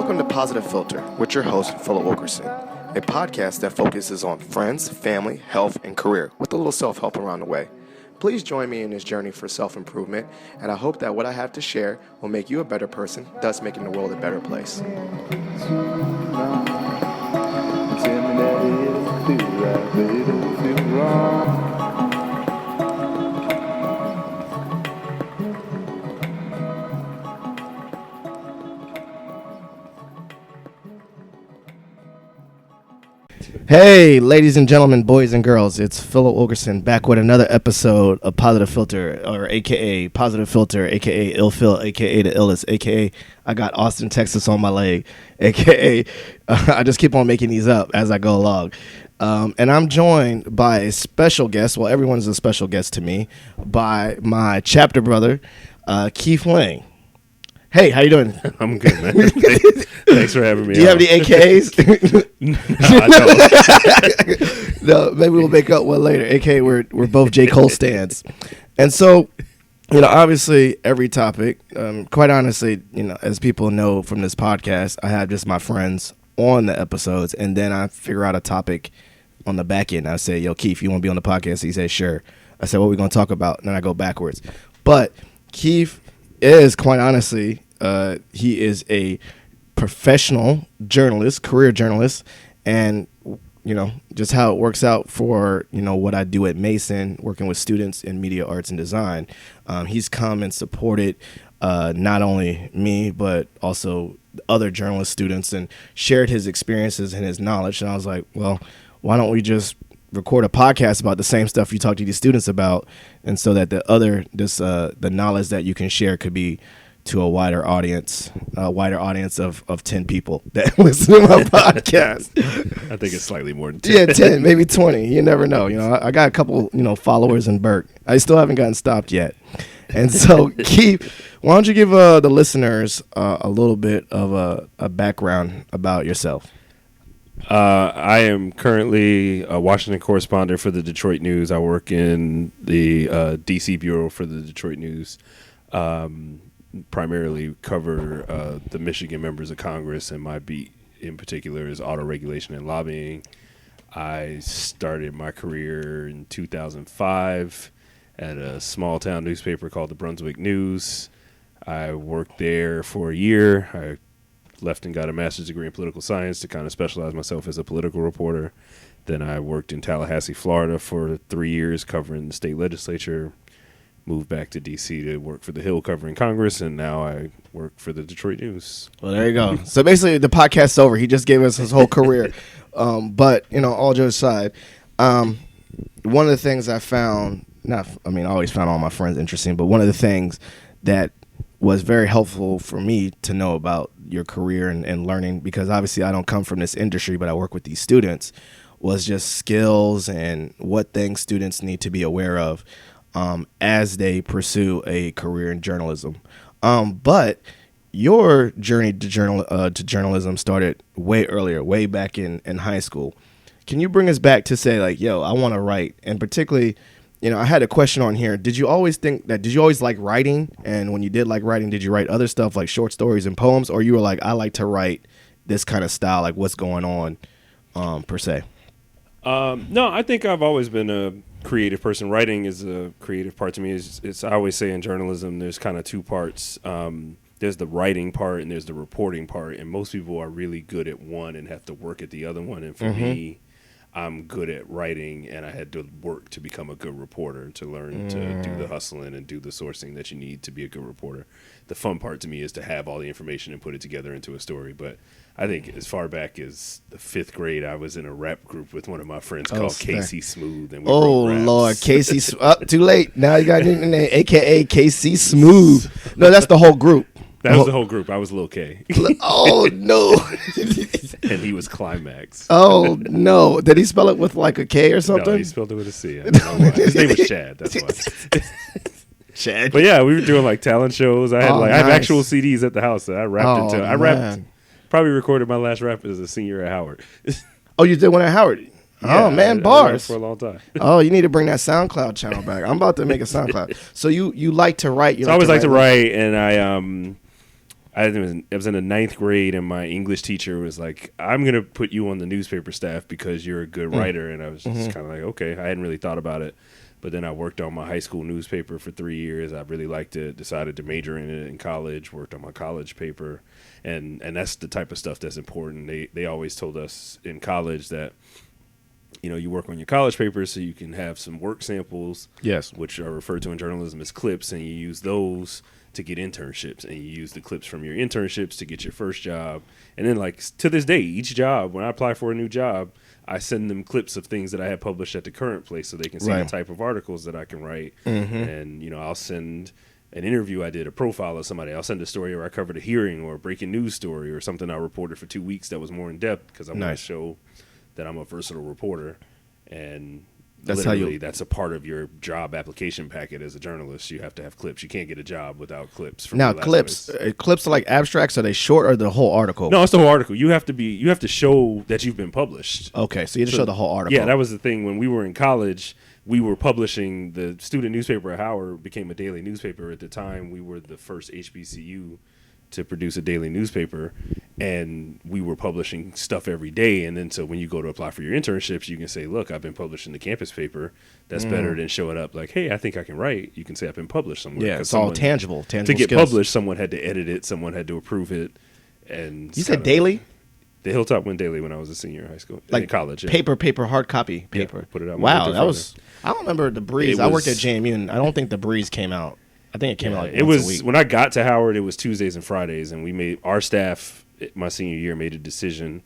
Welcome to Positive Filter with your host, Philip Wilkerson, a podcast that focuses on friends, family, health, and career with a little self-help around the way. Please join me in this journey for self-improvement, and I hope that what I have to share will make you a better person, thus making the world a better place. Hey, ladies and gentlemen, boys and girls, it's Philip Wilkerson back with another episode of Positive Filter, or AKA Positive Filter, AKA Ill Phil, AKA the illest, AKA I got Austin, Texas on my leg, AKA I just keep on making these up as I go along. And I'm joined by a special guest, well, everyone's a special guest to me, by my chapter brother, Keith Laing. Hey, how you doing? I'm good, man. Thanks for having me. Do you have any AKAs? No, I don't. No, maybe we'll make up one later. AKA, we're both J. Cole stans. And so, obviously, every topic, quite honestly, as people know from this podcast, I have just my friends on the episodes, and then I figure out a topic on the back end. I say, yo, Keith, you want to be on the podcast? He says, sure. I said, what are we going to talk about? And then I go backwards. But Keith is, quite honestly, he is a professional journalist, career journalist, and just how it works out for what I do at Mason, working with students in media arts and design. He's come and supported not only me but also other journalist students and shared his experiences and his knowledge. And I was like, well, why don't we just record a podcast about the same stuff you talk to these students about, and so that the knowledge that you can share could be to a wider audience of 10 people that listen to my podcast. I think it's slightly more than 10. Yeah, 10, maybe 20. You never know. I got a couple, followers in Burke. I still haven't gotten stopped yet. And so, Keith, why don't you give the listeners a little bit of a background about yourself? I am currently a Washington correspondent for the Detroit News. I work in the D.C. bureau for the Detroit News. Primarily cover the Michigan members of Congress, and my beat in particular is auto regulation and lobbying. I started my career in 2005 at a small town newspaper called the Brunswick News. I worked there for a year. I left and got a master's degree in political science to kind of specialize myself as a political reporter. Then I worked in Tallahassee, Florida for 3 years covering the state legislature. Moved back to D.C. to work for The Hill covering Congress, and now I work for the Detroit News. Well, there you go. So basically, the podcast's over. He just gave us his whole career. But, all jokes aside, one of the things I found, I always found all my friends interesting, but one of the things that was very helpful for me to know about your career and learning, because obviously I don't come from this industry, but I work with these students, was just skills and what things students need to be aware of as they pursue a career in journalism. But your journey to journalism started way earlier, way back in high school. Can you bring us back to say, like, yo, I want to write? And particularly, I had a question on here. Did you always like writing? And when you did like writing, did you write other stuff like short stories and poems? Or you were like, I like to write this kind of style, like what's going on per se? No, I think I've always been a creative person. Writing is a creative part to me. It's I always say in journalism, there's kind of two parts. There's the writing part and there's the reporting part. And most people are really good at one and have to work at the other one. And for me, I'm good at writing, and I had to work to become a good reporter, to learn to do the hustling and do the sourcing that you need to be a good reporter. The fun part to me is to have all the information and put it together into a story. But I think as far back as the 5th grade, I was in a rap group with one of my friends called Casey Smooth. And we wrote raps. Lord, Casey, too late. Now you got a name, AKA Casey Smooth. No, that's the whole group. That was the whole group. I was Lil K. Oh, no. And he was Climax. Oh, no. Did he spell it with like a K or something? No, he spelled it with a C. I don't know why. His name was Chad. That's why. Chad. But yeah, we were doing like talent shows. I have actual CDs at the house that I rapped into. I rapped, probably recorded my last rap as a senior at Howard. Oh, you did one at Howard? Yeah, oh, man, bars. For a long time. Oh, you need to bring that SoundCloud channel back. I'm about to make a SoundCloud. So you like to write. I always like to write, and I was in the ninth grade, and my English teacher was like, "I'm gonna put you on the newspaper staff because you're a good writer." And I was just kind of like, "Okay." I hadn't really thought about it, but then I worked on my high school newspaper for 3 years. I really liked it. Decided to major in it in college. Worked on my college paper, and that's the type of stuff that's important. They always told us in college that, you know, you work on your college papers so you can have some work samples, Yes. which are referred to in journalism as clips, and you use those to get internships, and you use the clips from your internships to get your first job. And then, like, to this day, each job, when I apply for a new job, I send them clips of things that I have published at the current place so they can see the type of articles that I can write. And, you know, I'll send an interview I did, a profile of somebody. I'll send a story where I covered a hearing or a breaking news story or something I reported for 2 weeks that was more in depth because I want to show that I'm a versatile reporter. And that's a part of your job application packet as a journalist. You have to have clips. You can't get a job without clips. Now, clips are like abstracts. Are they short or the whole article? No, it's the whole article. You have to show that you've been published. Okay, so you have to show the whole article. Yeah, that was the thing. When we were in college, we were publishing. The student newspaper at Howard became a daily newspaper. At the time, we were the first HBCU to produce a daily newspaper, and we were publishing stuff every day. And then so when you go to apply for your internships, you can say, look, I've been published in the campus paper. That's better than showing up like, hey, I think I can write. You can say I've been published somewhere. Yeah, it's all tangible to get skills. published, someone had to edit it, someone had to approve it. And you said daily? The Hilltop went daily when I was a senior in high school, like in college. Yeah. Paper, hard copy paper. Yeah, put it out. Wow, that was. I don't remember the Breeze. I worked at JMU, and I don't think the Breeze came out. I think it came out like once a week. When I got to Howard, it was Tuesdays and Fridays, and we made our staff my senior year made a decision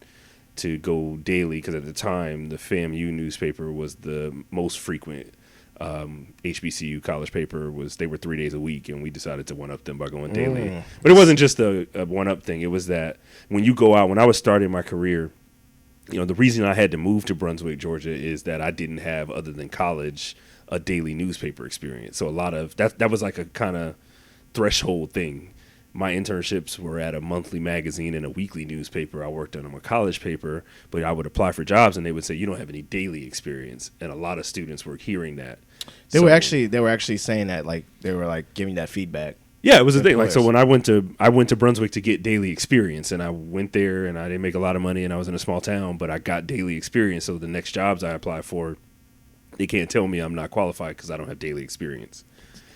to go daily because at the time the FAMU newspaper was the most frequent HBCU college paper. They were 3 days a week, and we decided to one up them by going daily. But it wasn't just a one up thing. It was that when you go out, when I was starting my career, you know, the reason I had to move to Brunswick, Georgia, is that I didn't have, other than college, a daily newspaper experience. So a lot of that was like a kind of threshold thing. My internships were at a monthly magazine and a weekly newspaper. I worked on a college paper, but I would apply for jobs and they would say, you don't have any daily experience. And a lot of students were hearing that. They were actually saying that, like, they were like giving that feedback. Yeah, it was a thing. Like, so when I went to Brunswick to get daily experience, and I went there and I didn't make a lot of money and I was in a small town, but I got daily experience. So the next jobs I apply for, they can't tell me I'm not qualified because I don't have daily experience.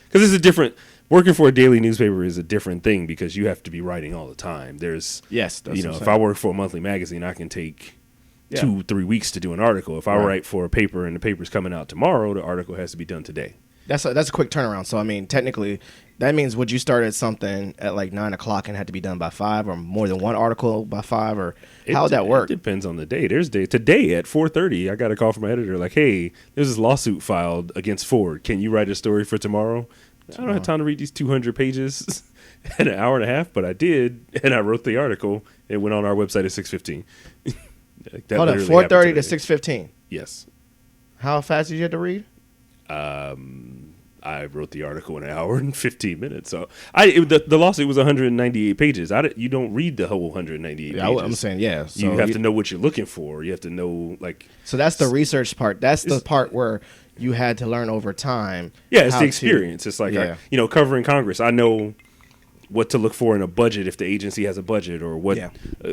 Because it's a different, working for a daily newspaper is a different thing because you have to be writing all the time. There's, if I work for a monthly magazine, I can take 2-3 weeks to do an article. If I write for a paper and the paper's coming out tomorrow, the article has to be done today. That's a quick turnaround. So, I mean, technically, that means would you start at something at like 9 o'clock and had to be done by 5, or more than one article by 5, or how would that work? It depends on the day. There's day. Today at 4:30, I got a call from my editor like, hey, there's this lawsuit filed against Ford. Can you write a story for tomorrow? I don't have time to read these 200 pages in an hour and a half, but I did, and I wrote the article. It went on our website at 6:15. Hold on, 4:30 to 6:15. Yes. How fast did you have to read? I wrote the article in an hour and 15 minutes. So the lawsuit was 198 pages. You don't read the whole 198 pages. I'm saying, yeah. So you have to know what you're looking for. You have to know, like. So that's the research part. That's the part where you had to learn over time. Yeah, it's the experience. It's like, covering Congress. I know what to look for in a budget if the agency has a budget, or what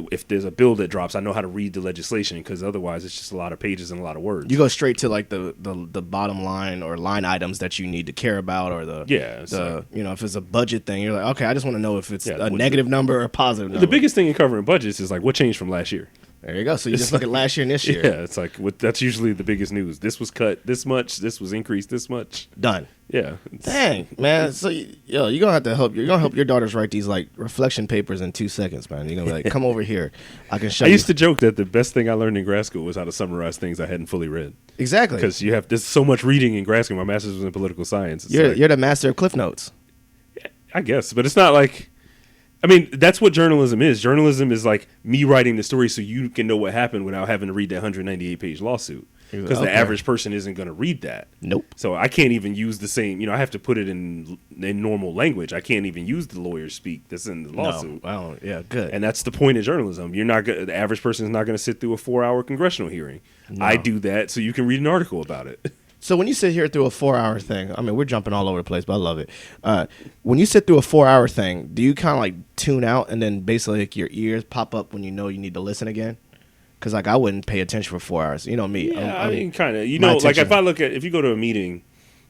if there's a bill that drops. I know how to read the legislation, because otherwise it's just a lot of pages and a lot of words. You go straight to like the bottom line or line items that you need to care about, or if it's a budget thing, you're like, okay, I just want to know if it's a negative number or a positive number. The biggest thing in covering budgets is like what changed from last year. There you go. So you just look at last year and this year. Yeah, it's like that's usually the biggest news. This was cut this much. This was increased this much. Done. Yeah. Dang, man. So you're gonna have to help. You're gonna help your daughters write these like reflection papers in 2 seconds, man. You're gonna be like, come over here. I can show you. I used to joke that the best thing I learned in grad school was how to summarize things I hadn't fully read. Exactly. Because there's so much reading in grad school. My master's was in political science. You're the master of Cliff Notes. I guess, but it's not like. I mean, that's what journalism is. Journalism is like me writing the story so you can know what happened without having to read that 198-page lawsuit. Because the average person isn't going to read that. Nope. So I can't even use the same, I have to put it in normal language. I can't even use the lawyer speak that's in the lawsuit. No. Yeah, good. And that's the point of journalism. The average person is not going to sit through a 4-hour congressional hearing. No. I do that so you can read an article about it. So when you sit here through a 4-hour thing, I mean, we're jumping all over the place, but I love it. When you sit through a 4-hour thing, do you kind of like tune out and then basically like your ears pop up when you know you need to listen again? Because like I wouldn't pay attention for 4 hours. You know me. Yeah, I mean, kind of. You know, like if you go to a meeting,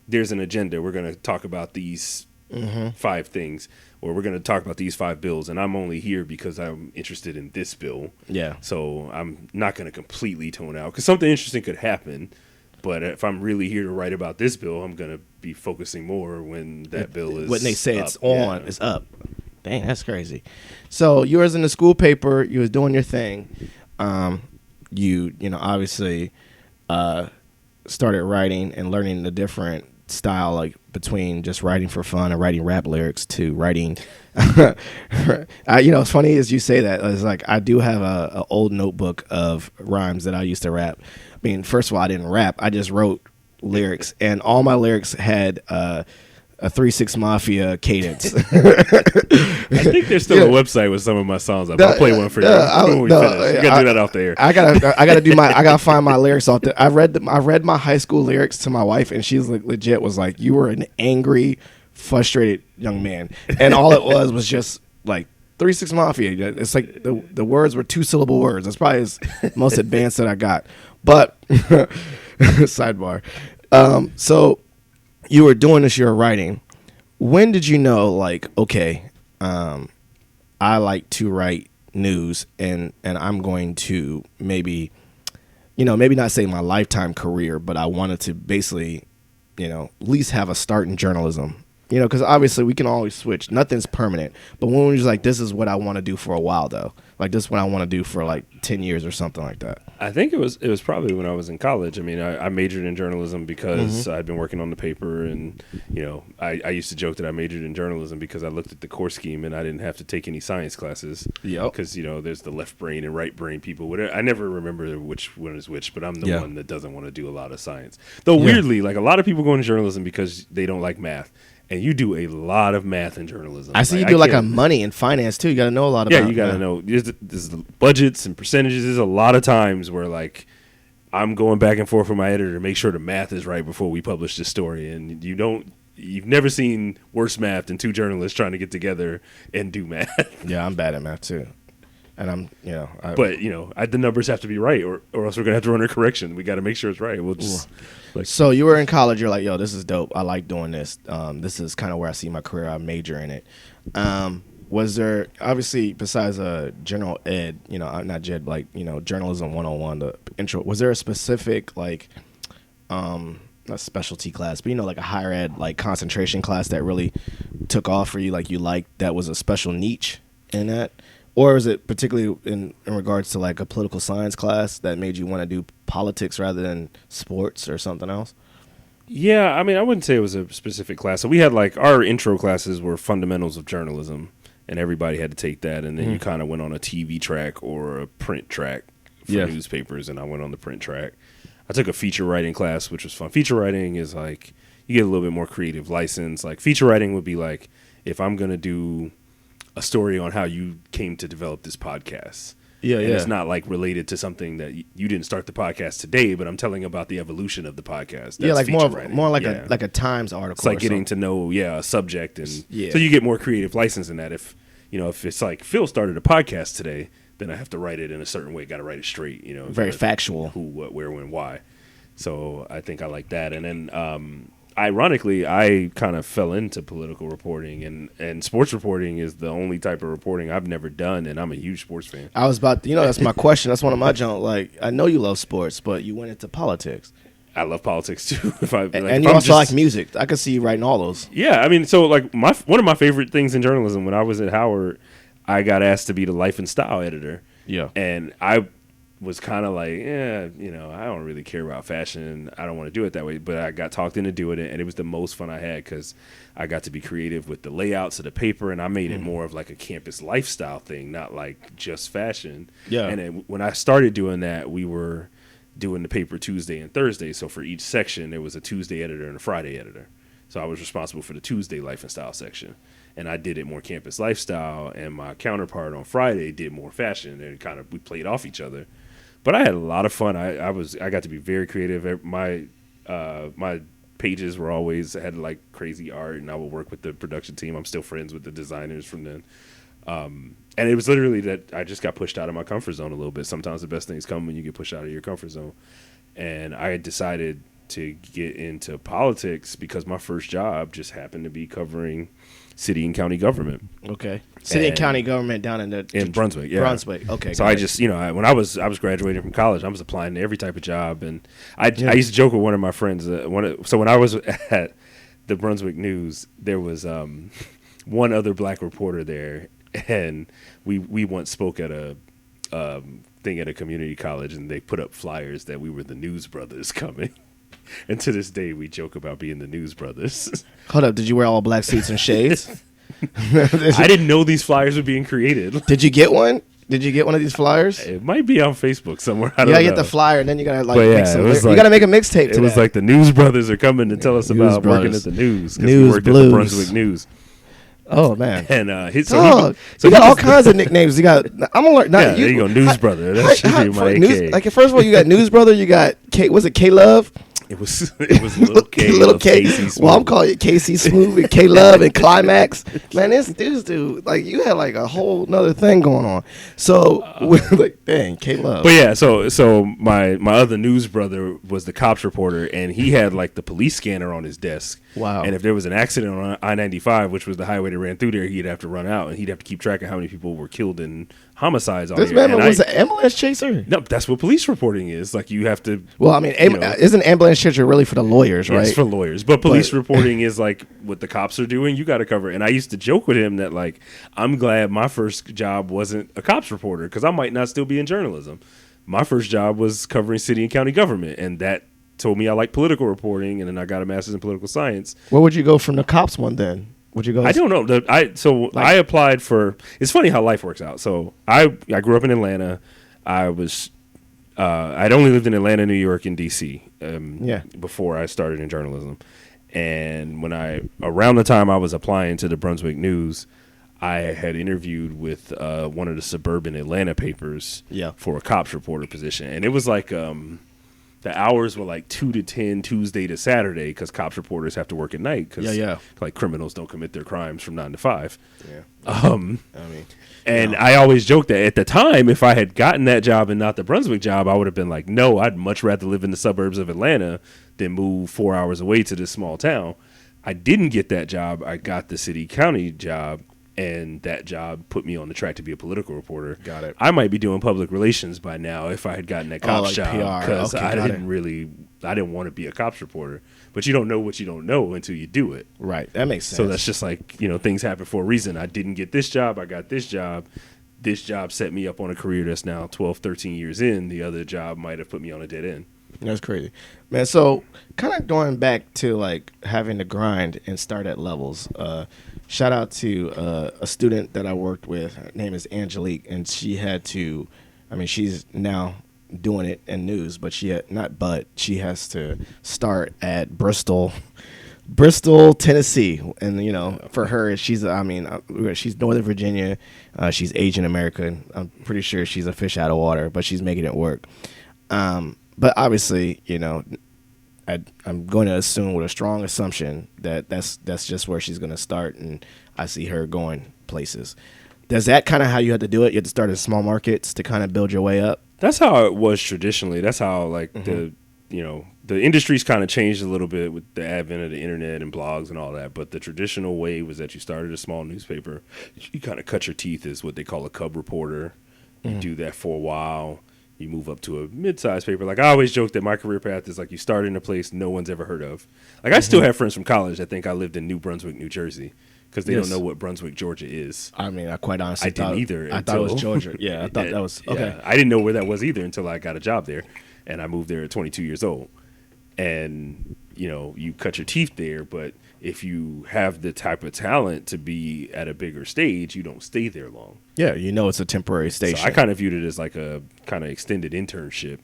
there's an agenda. We're going to talk about these 5 things, or we're going to talk about these 5 bills, and I'm only here because I'm interested in this bill. Yeah. So I'm not going to completely tone out because something interesting could happen. But if I'm really here to write about this bill, I'm going to be focusing more when that bill is when they say up. it's on, it's up. Dang, that's crazy. So you was in the school paper, you was doing your thing. You know, obviously started writing and learning the different style, like between just writing for fun and writing rap lyrics to writing. You know, it's funny as you say that. It's like I do have a old notebook of rhymes that I used to rap. I mean, first of all, I didn't rap. I just wrote lyrics, and all my lyrics had a 3-6 Mafia cadence. I think there's still a website with some of my songs up. I'll play one for you when we finish. You gotta do that off the air. I gotta find my lyrics off there. I read my high school lyrics to my wife, and she's like, legit was like, you were an angry, frustrated young man, and all it was just like 3-6 Mafia. It's like the words were 2-syllable words. That's probably the most advanced that I got. But sidebar. So you were doing this, you were writing. When did you know, like, okay, I like to write news, and I'm going to maybe not say my lifetime career, but I wanted to basically, at least have a start in journalism. Because obviously we can always switch. Nothing's permanent. But when we was like, this is what I want to do for a while, though. Like, this is what I want to do for like 10 years or something like that. I think it was probably when I was in college. I mean, I majored in journalism because I'd been working on the paper, and I used to joke that I majored in journalism because I looked at the course scheme and I didn't have to take any science classes. Yep. Because there's the left brain and right brain people. Whatever. I never remember which one is which, but I'm the one that doesn't want to do a lot of science. Though weirdly, like a lot of people go into journalism because they don't like math. And you do a lot of math in journalism. I see you do like a money and finance too. You got to know a lot about. Yeah, you got to know. There's the budgets and percentages. There's a lot of times where like I'm going back and forth with my editor to make sure the math is right before we publish the story. And you've never seen worse math than 2 journalists trying to get together and do math. Yeah, I'm bad at math too. And I'm, but the numbers have to be right, or else we're gonna have to run a correction. We got to make sure it's right. We'll just. So you were in college. You're like, yo, this is dope. I like doing this. This is kind of where I see my career. I major in it. Was there obviously besides general ed, not JED, but like journalism 101, the intro? Was there a specific like, not specialty class, but like a higher ed like concentration class that really took off for you? Like you liked that was a special niche in that? Or is it particularly in regards to like a political science class that made you want to do politics rather than sports or something else? Yeah, I mean, I wouldn't say it was a specific class. So we had like our intro classes were fundamentals of journalism, and everybody had to take that. And then you kind of went on a TV track or a print track for newspapers, and I went on the print track. I took a feature writing class, which was fun. Feature writing is like you get a little bit more creative license. Like feature writing would be like if I'm going to do a story on how you came to develop this podcast. Yeah, and it's not like related to something that you didn't start the podcast today, but I'm telling about the evolution of the podcast. That's like more like a Times article. It's like getting to know a subject, and so you get more creative license in that. If if it's like Phil started a podcast today, then I have to write it in a certain way. Got to write it straight. Very factual. Who, what, where, when, why. So I think I like that, and then. Ironically, I kind of fell into political reporting, and sports reporting is the only type of reporting I've never done, and I'm a huge sports fan. I was about that's my question. That's one of my junk. Like, I know you love sports, but you went into politics. I love politics too. And you also like music. I could see you writing all those. Yeah, I mean, so like one of my favorite things in journalism when I was at Howard, I got asked to be the life and style editor. Yeah, and I was kind of like, I don't really care about fashion. I don't want to do it that way. But I got talked into doing it, and it was the most fun I had because I got to be creative with the layouts of the paper, and I made it more of like a campus lifestyle thing, not like just fashion. Yeah. And then when I started doing that, we were doing the paper Tuesday and Thursday. So for each section, there was a Tuesday editor and a Friday editor. So I was responsible for the Tuesday life and style section. And I did it more campus lifestyle, and my counterpart on Friday did more fashion, and we played off each other. But I had a lot of fun. I got to be very creative. My pages were always had like crazy art, and I would work with the production team. I'm still friends with the designers from then. And it was literally that I just got pushed out of my comfort zone a little bit. Sometimes the best things come when you get pushed out of your comfort zone. And I had decided to get into politics because my first job just happened to be covering city and county government. Okay. City and county government down in Brunswick. Yeah. Brunswick. Okay. So I just, when I was graduating from college, I was applying to every type of job, and I used to joke with one of my friends. So when I was at the Brunswick News, there was one other black reporter there, and we once spoke at a thing at a community college, and they put up flyers that we were the News Brothers coming. And to this day, we joke about being the News Brothers. Hold up. Did you wear all black suits and shades? I didn't know these flyers were being created. Did you get one? Did you get one of these flyers? It might be on Facebook somewhere. You gotta get the flyer, and then you gotta you gotta make a mixtape. It was like the News Brothers are coming to tell us about working at the news. News we worked Blues. at the Brunswick News. Oh man! And you got all kinds of nicknames. You got I'm gonna learn. There you go, News Brother. That should be my AK. Like first of all, you got News Brother. You got K. Was it K Love? It was Little K. Little K. Well, I'm calling it KC Smooth and K Love and Climax. Man, this dude, like you had like a whole nother thing going on. So like, dang, K Love. But yeah, so my other news brother was the cops reporter, and he had like the police scanner on his desk. Wow. And if there was an accident on I-95, which was the highway that ran through there, he'd have to run out, and he'd have to keep track of how many people were killed in homicides. This man was an ambulance chaser? No, that's what police reporting is. Like you have to. Well, I mean, isn't ambulance chaser really for the lawyers, right? It's for lawyers, but police reporting is like what the cops are doing. You got to cover. And I used to joke with him that like I'm glad my first job wasn't a cops reporter because I might not still be in journalism. My first job was covering city and county government, and that told me I like political reporting, and then I got a master's in political science. Where would you go from the cops one then? Would you go? I don't know. I applied for. It's funny how life works out. So I grew up in Atlanta. I'd only lived in Atlanta, New York, and D.C. Before I started in journalism. And around the time I was applying to the Brunswick News, I had interviewed with one of the suburban Atlanta papers for a cops reporter position, and it was like. The hours were like 2 to 10 Tuesday to Saturday because cops reporters have to work at night because like criminals don't commit their crimes from 9 to 5. I always joked that at the time, if I had gotten that job and not the Brunswick job, I would have been like, no, I'd much rather live in the suburbs of Atlanta than move 4 hours away to this small town. I didn't get that job. I got the city county job. And that job put me on the track to be a political reporter. Got it. I might be doing public relations by now if I had gotten that cops job because I didn't want to be a cops reporter. But you don't know what you don't know until you do it. Right. That makes sense. So that's just like, things happen for a reason. I didn't get this job. I got this job. This job set me up on a career that's now 12, 13 years in. The other job might have put me on a dead end. That's crazy, man. So kind of going back to like having to grind and start at levels. Shout out to a student that I worked with. Her name is Angelique, and she had to. I mean, she's now doing it in news, but she has to start at Bristol, Tennessee, and for her, she's Northern Virginia. She's Asian American. I'm pretty sure she's a fish out of water, but she's making it work. But obviously, I'm going to assume with a strong assumption that that's just where she's going to start, and I see her going places. Does that kind of how you have to do it? You have to start in small markets to kind of build your way up? That's how it was traditionally. That's how the industry's kind of changed a little bit with the advent of the internet and blogs and all that. But the traditional way was that you started a small newspaper. You kind of cut your teeth as what they call a cub reporter. You do that for a while. You move up to a mid-sized paper. Like I always joke that my career path is like you start in a place no one's ever heard of. Like I still have friends from college that think I lived in New Brunswick, New Jersey, because they don't know what Brunswick, Georgia is. I mean, I quite honestly didn't either. I thought it was Georgia. Yeah, I thought that was okay. Yeah, I didn't know where that was either until I got a job there, and I moved there at 22 years old. And you cut your teeth there, but if you have the type of talent to be at a bigger stage, you don't stay there long. Yeah, it's a temporary station. So I kind of viewed it as like a kind of extended internship.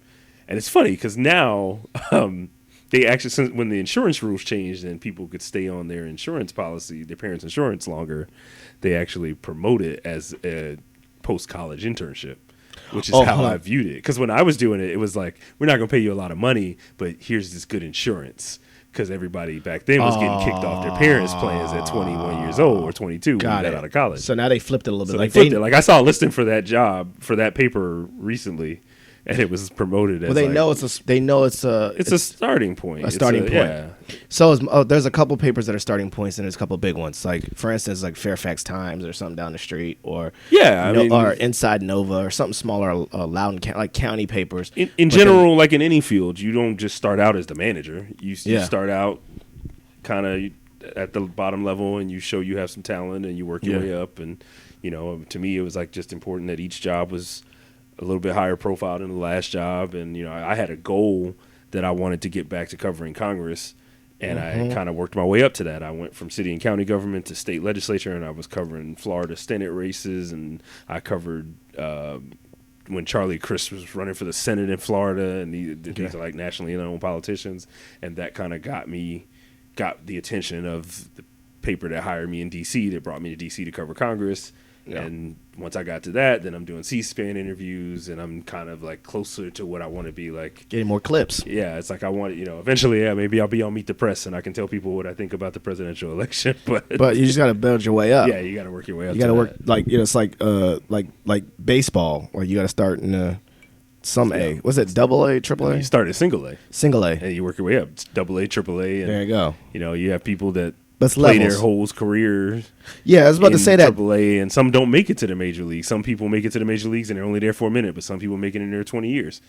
And it's funny because now they actually, since when the insurance rules changed and people could stay on their insurance policy, their parents' insurance longer, they actually promote it as a post-college internship. which is how I viewed it. Because when I was doing it, it was like, we're not going to pay you a lot of money, but here's this good insurance. Because everybody back then was getting kicked off their parents' plans at 21 years old or 22 when they got out of college. So now they flipped it a little bit. So they flipped it. Like I saw a listing for that job, for that paper recently, and it was promoted as. Well, they know it's a starting point. A starting point. Yeah. So there's a couple papers that are starting points, and there's a couple big ones. Like for instance, like Fairfax Times or something down the street, or or Inside Nova or something smaller, Loudoun like county papers. In general, like in any field, you don't just start out as the manager. You start out kind of at the bottom level, and you show you have some talent, and you work your way up. And to me, it was like just important that each job was a little bit higher profile than the last job. And, I had a goal that I wanted to get back to covering Congress, and I kind of worked my way up to that. I went from city and county government to state legislature, and I was covering Florida Senate races, and I covered when Charlie Crist was running for the Senate in Florida, and these are like nationally known politicians, and that kind of got the attention of the paper that hired me in D.C. that brought me to D.C. to cover Congress. Yeah. And once I got to that, then I'm doing C-SPAN interviews, and I'm kind of like closer to what I want to be like. Getting more clips. Yeah, it's like I want, eventually, maybe I'll be on Meet the Press, and I can tell people what I think about the presidential election. But you just got to build your way up. Yeah, you got to work your way up. You got to work it's like baseball, where you got to start in some A. Was it double A, triple A? You start at single A. Single A. And you work your way up. It's double A, triple A. And, there you go. You have people that That's play levels. their whole career. Yeah, I was about to say that. AAA, and some don't make it to the major leagues. Some people make it to the major leagues, and they're only there for a minute, but some people make it in there 20 years.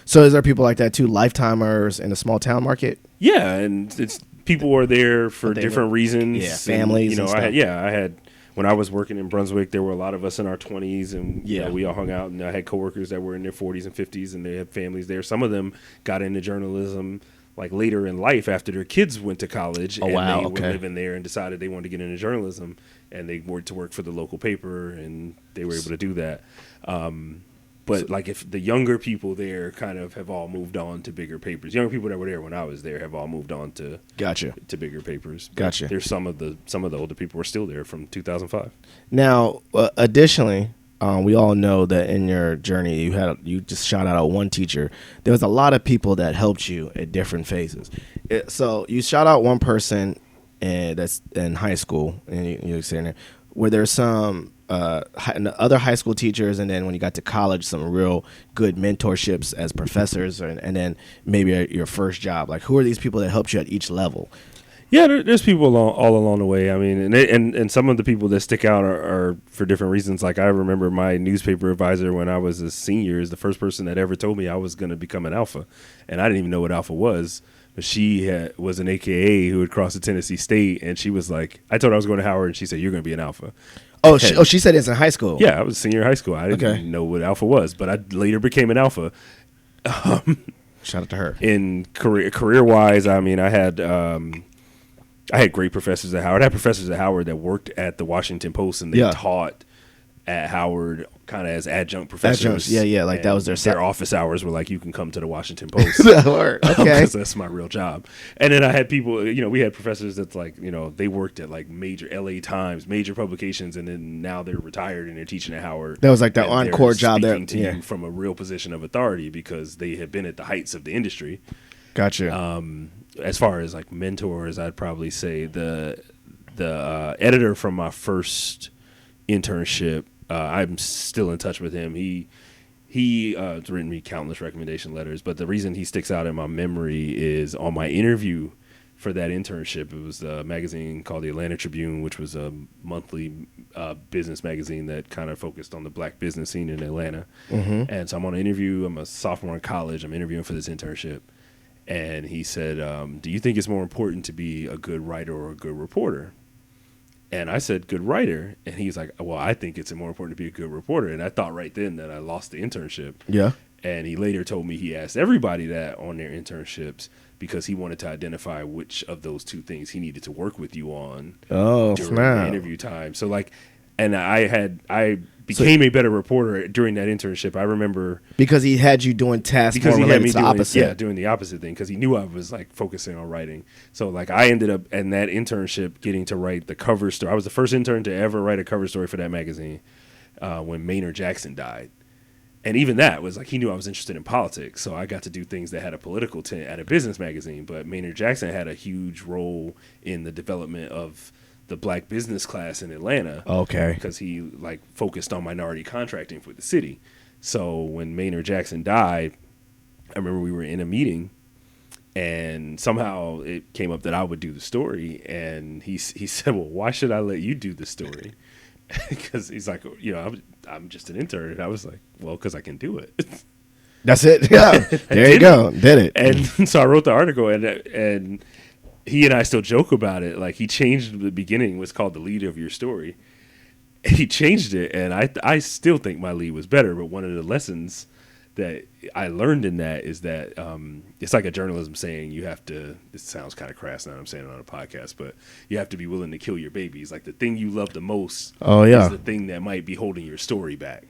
So is there people like that too, lifetimers in a small town market? Yeah, and it's people are there for different reasons. Yeah, families and stuff. I had when I was working in Brunswick, there were a lot of us in our 20s, and we all hung out, and I had coworkers that were in their 40s and 50s, and they had families there. Some of them got into journalism like later in life after their kids went to college, and they were living there and decided they wanted to get into journalism, and they worked to work for the local paper, and they were able to do that. But like if the younger people there kind of have all moved on to bigger papers. Younger people that were there when I was there have all moved on to bigger papers. But Gotcha. There's some of the older people who are still there from 2005. Now, additionally, we all know that in your journey, you just shout out one teacher. There was a lot of people that helped you at different phases. So you shout out one person that's in high school, and you're saying there, were there some other high school teachers, and then when you got to college, some real good mentorships as professors, and then maybe your first job? Like, who are these people that helped you at each level? Yeah, there's people all along the way. I mean, and some of the people that stick out are for different reasons. Like I remember my newspaper advisor when I was a senior is the first person that ever told me I was going to become an alpha, and I didn't even know what alpha was. But she was an AKA who had crossed to Tennessee State, and she was like, I told her I was going to Howard, and she said, "You're going to be an alpha." She said it's in high school. Yeah, I was a senior in high school. I didn't know what alpha was, but I later became an alpha. Shout out to her. In career wise, I mean, I had great professors at Howard. I had professors at Howard that worked at the Washington Post, and they taught at Howard kind of as adjunct professors. Yeah, like that was their office hours were like, you can come to the Washington Post. Okay. Because that's my real job. And then I had people, we had professors that's like, they worked at like major LA Times, major publications, and then now they're retired and they're teaching at Howard. That was like the encore job there. To you from a real position of authority because they have been at the heights of the industry. Gotcha. As far as like mentors, I'd probably say the editor from my first internship, I'm still in touch with him. He has written me countless recommendation letters, but the reason he sticks out in my memory is on my interview for that internship. It was a magazine called the Atlanta Tribune, which was a monthly business magazine that kind of focused on the black business scene in Atlanta. Mm-hmm. And so I'm on an interview. I'm a sophomore in college. I'm interviewing for this internship. And he said, do you think it's more important to be a good writer or a good reporter? And I said, good writer. And he's like, well, I think it's more important to be a good reporter. And I thought right then that I lost the internship. Yeah. And he later told me he asked everybody that on their internships because he wanted to identify which of those two things he needed to work with you on during the interview time. So like, and I became a better reporter during that internship. I remember because he had you doing tasks more related to the opposite. Yeah, doing the opposite thing because he knew I was like focusing on writing. So like I ended up in that internship getting to write the cover story. I was the first intern to ever write a cover story for that magazine when Maynard Jackson died. And even that was like, he knew I was interested in politics. So I got to do things that had a political tint at a business magazine. But Maynard Jackson had a huge role in the development of the black business class in Atlanta. Okay. Because he like focused on minority contracting for the city. So when Maynard Jackson died, I remember we were in a meeting and somehow it came up that I would do the story. And he said, well, why should I let you do the story? Because he's like, I'm just an intern. And I was like, well, because I can do it. That's it. Yeah. There you go. Did it. And so I wrote the article, and he and I still joke about it. Like, he changed the beginning, was called the lead of your story. He changed it, and I still think my lead was better. But one of the lessons that I learned in that is that it's like a journalism saying, you have to, this sounds kind of crass now I'm saying it on a podcast, but you have to be willing to kill your babies. Like, the thing you love the most is the thing that might be holding your story back.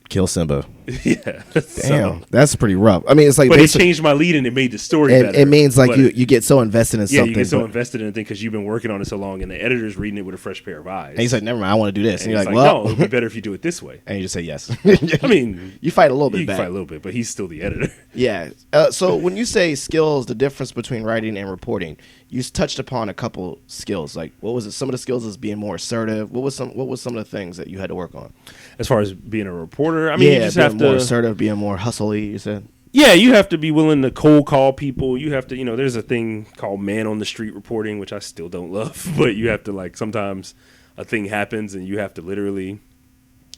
Kill Simba. Yeah. Damn, that's pretty rough. I mean, it's like, but it changed my lead and it made the story better. It means like you get so invested in something. Yeah, you get so invested in a thing because you've been working on it so long, and the editor's reading it with a fresh pair of eyes. And he's like, never mind, I want to do this. And you're like, well, no, it'd be better if you do it this way. And you just say yes. I mean, you fight a little bit. You fight a little bit, but he's still the editor. Yeah. So when you say skills, the difference between writing and reporting, you touched upon a couple skills. Like, what was it? Some of the skills is being more assertive. What was some of the things that you had to work on? As far as being a reporter, I mean, you just have to more assertive, being more hustly. You said. Yeah, you have to be willing to cold call people. You have to, there's a thing called man on the street reporting, which I still don't love, but you have to, like, sometimes a thing happens and you have to literally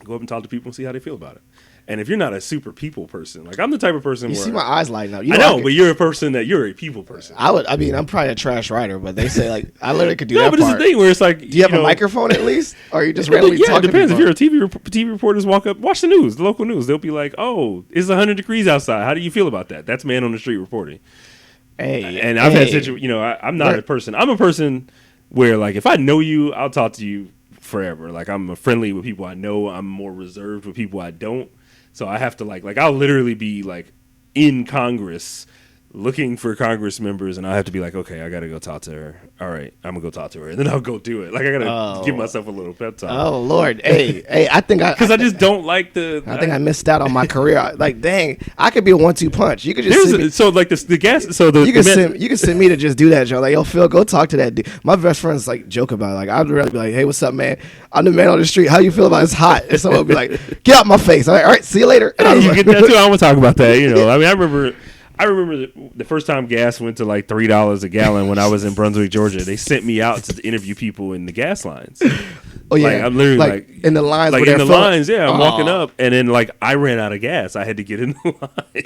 go up and talk to people and see how they feel about it. And if you're not a super people person, like, I'm the type of person you where... see my eyes lighting up. I know, but you're a person that you're a people person. I'm probably a trash writer, but they say, like, I literally could do that part. No, but it's a thing where it's like... Do you have a microphone at least? Or are you just randomly talking? Yeah, it depends. If you're a TV reporters walk up, watch the news, the local news. They'll be like, oh, it's 100 degrees outside. How do you feel about that? That's man on the street reporting. And I've had situations, I'm not a person. I'm a person where, like, if I know you, I'll talk to you forever. Like, I'm friendly with people I know. I'm more reserved with people I don't. So I have to like I'll literally be like in Congress looking for Congress members, and I have to be like, okay, I got to go talk to her. All right, I'm gonna go talk to her, and then I'll go do it. Like, I gotta give myself a little pep talk. Oh Lord, hey, I think because I just don't like the. I think I missed out on my career. Like, dang, I could be a 1-2 punch. You could just you can send me to just do that, Joe. Like, yo, Phil, go talk to that dude. My best friends like joke about it. Like, I'd really be like, hey, what's up, man? I'm the man on the street. How you feel about it? It's hot. And someone would be like, get out my face. All right, see you later. And you get that too. I want to talk about that. I mean, I remember the first time gas went to like $3 a gallon when I was in Brunswick, Georgia. They sent me out to interview people in the gas lines. Oh yeah, like, I'm literally like in the lines. Like in the lines, yeah. I'm walking up, and then like I ran out of gas. I had to get in the line.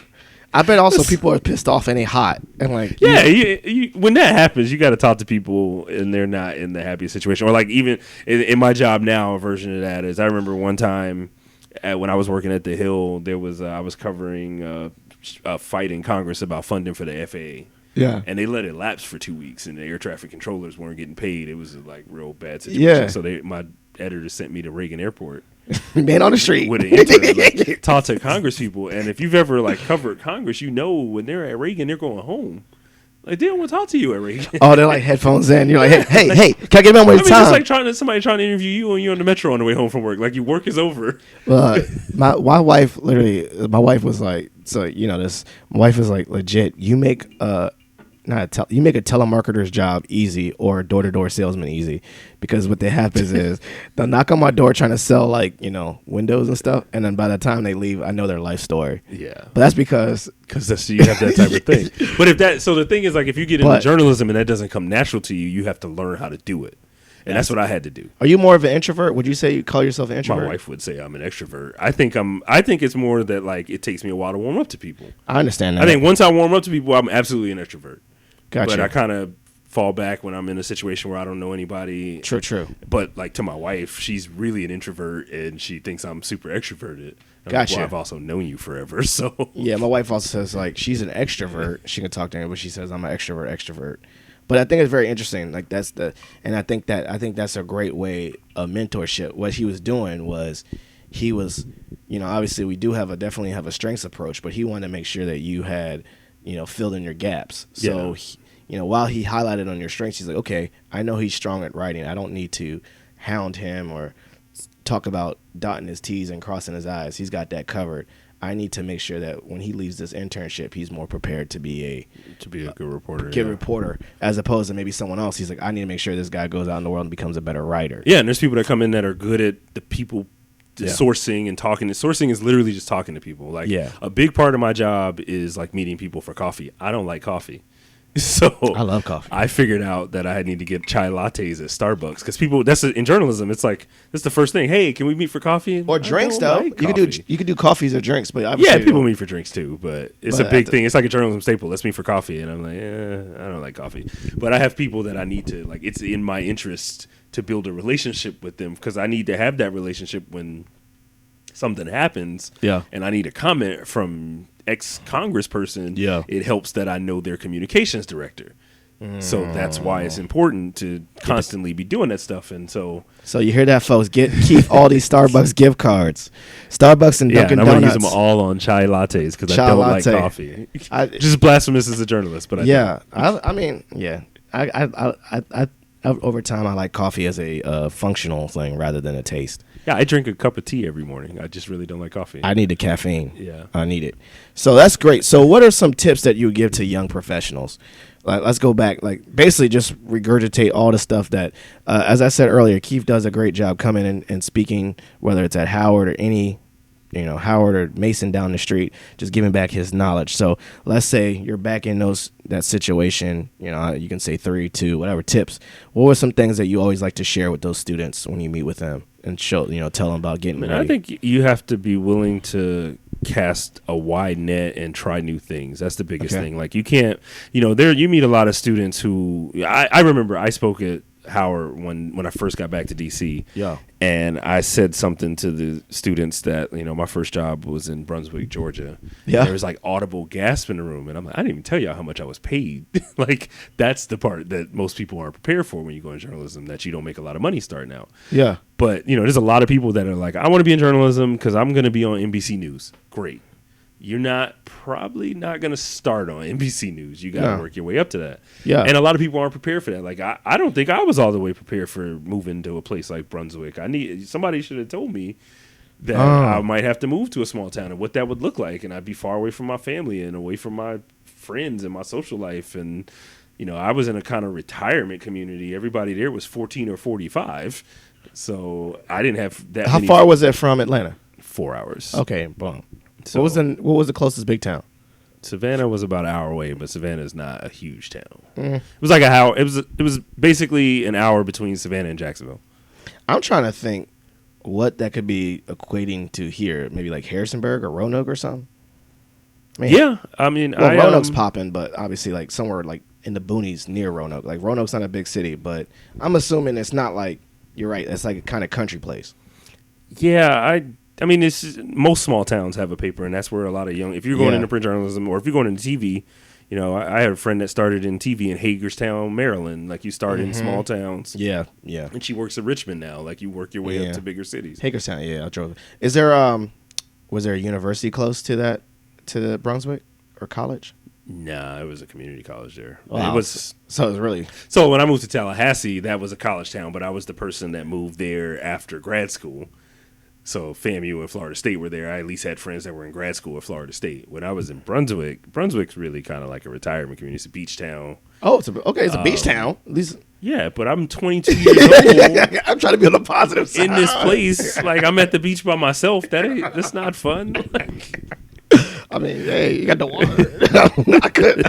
I bet also people are pissed off and they hot and like when that happens, you got to talk to people and they're not in the happiest situation. Or like even in my job now, a version of that is I remember one time when I was working at the Hill, there was I was covering a fight in Congress about funding for the FAA. Yeah, and they let it lapse for 2 weeks, and the air traffic controllers weren't getting paid. It was a like real bad situation. Yeah, so my editor sent me to Reagan Airport. Man on the street with an intern, like, talk to Congress people. And if you've ever like covered Congress, when they're at Reagan, they're going home. Like, they don't want to talk to you at Reagan. Oh, they're like headphones in. You're like, hey, can I get my time? It's like somebody trying to interview you and you're on the metro on the way home from work. Like, your work is over. My wife was like, so this. My wife is like, legit. You make you make a telemarketer's job easy or a door-to-door salesman easy, because what that happens is they'll knock on my door trying to sell windows and stuff, and then by the time they leave, I know their life story. Yeah, but that's because you have that type of thing. But the thing is, like, if you get into journalism and that doesn't come natural to you, you have to learn how to do it. And that's what I had to do. Are you more of an introvert? Would you say you call yourself an introvert? My wife would say I'm an extrovert. I think it's more that like it takes me a while to warm up to people. I understand that. I think once I warm up to people, I'm absolutely an extrovert. Gotcha. But I kind of fall back when I'm in a situation where I don't know anybody. True. But like to my wife, she's really an introvert and she thinks I'm super extroverted. Gotcha. Well, I've also known you forever, so. Yeah, my wife also says like she's an extrovert. She can talk to anybody, but she says I'm an extrovert. But I think it's very interesting. Like I think that's a great way of mentorship. What he was doing was he was, obviously we do definitely have a strengths approach, but he wanted to make sure that you had, filled in your gaps. So, while he highlighted on your strengths, he's like, okay, I know he's strong at writing. I don't need to hound him or talk about dotting his T's and crossing his I's. He's got that covered. I need to make sure that when he leaves this internship, he's more prepared to be a good reporter. Good reporter, as opposed to maybe someone else. He's like, I need to make sure this guy goes out in the world and becomes a better writer. Yeah, and there's people that come in that are good at the people sourcing and talking. Sourcing is literally just talking to people. Like, a big part of my job is like meeting people for coffee. I don't like coffee. So I love coffee. I figured out that I need to get chai lattes at Starbucks because people. In journalism. It's like that's the first thing. Hey, can we meet for coffee? Or drinks though. Like you could do coffees or drinks, but people meet for drinks too. But it's a big thing. It's like a journalism staple. Let's meet for coffee, and I'm like, I don't like coffee. But I have people that I need to like. It's in my interest to build a relationship with them because I need to have that relationship when something happens. Yeah, and I need a comment from ex-congressperson, it helps that I know their communications director. So that's why it's important to constantly be doing that stuff. And so you hear that, folks? Keep all these Starbucks gift cards. Starbucks and Dunkin' I'm Donuts. I'm going to use them all on chai lattes because I don't like coffee. Just blasphemous as a journalist, but over time I like coffee as a functional thing rather than a taste. Yeah, I drink a cup of tea every morning. I just really don't like coffee. I need the caffeine. Yeah. I need it. So that's great. So what are some tips that you would give to young professionals? Like, let's go back. Like, basically just regurgitate all the stuff that, as I said earlier, Keith does a great job coming in and speaking, whether it's at Howard or any, Howard or Mason down the street, just giving back his knowledge. So let's say you're back in that situation, you can say 3, 2, whatever tips. What were some things that you always like to share with those students when you meet with them and tell them about getting ready? I think you have to be willing to cast a wide net and try new things. That's the biggest thing. Like you can't, you meet a lot of students who I remember I spoke at Howard when I first got back to DC. Yeah. And I said something to the students that, my first job was in Brunswick, Georgia. Yeah. There was like audible gasp in the room. And I'm like, I didn't even tell y'all how much I was paid. Like that's the part that most people aren't prepared for when you go in journalism, that you don't make a lot of money starting out. Yeah. But, there's a lot of people that are like, I want to be in journalism because I'm going to be on NBC News. Great. You're probably not going to start on NBC News. You got to work your way up to that. Yeah. And a lot of people aren't prepared for that. Like, I don't think I was all the way prepared for moving to a place like Brunswick. Somebody should have told me that I might have to move to a small town and what that would look like. And I'd be far away from my family and away from my friends and my social life. And, I was in a kind of retirement community. Everybody there was 14 or 45. So I didn't have that. How far was it from Atlanta? 4 hours. Okay, boom. So what was the closest big town? Savannah was about an hour away, but Savannah is not a huge town. It was like an hour. It was basically an hour between Savannah and Jacksonville. I'm trying to think what that could be equating to here. Maybe like Harrisonburg or Roanoke or something. Roanoke's popping, but obviously like somewhere like in the boonies near Roanoke. Like Roanoke's not a big city, but I'm assuming it's not like, you're right, it's like a kind of country place. Yeah, it's most small towns have a paper, and that's where a lot of if you're going into print journalism or if you're going into TV, I had a friend that started in TV in Hagerstown, Maryland. Like you start in small towns. Yeah. And she works at Richmond now. Like you work your way up to bigger cities. Hagerstown, I drove. Is there was there a university close to the Brunswick or college? Nah, it was a community college there. Wow. It was really. So when I moved to Tallahassee, that was a college town, but I was the person that moved there after grad school. So FAMU and Florida State were there. I at least had friends that were in grad school at Florida State. When I was in Brunswick's really kind of like a retirement community. It's a beach town. Oh, it's a beach town. At least. Yeah, but I'm 22 years old. I'm trying to be on the positive side. In this place, like I'm at the beach by myself. That's not fun. Hey, you got the water. I could.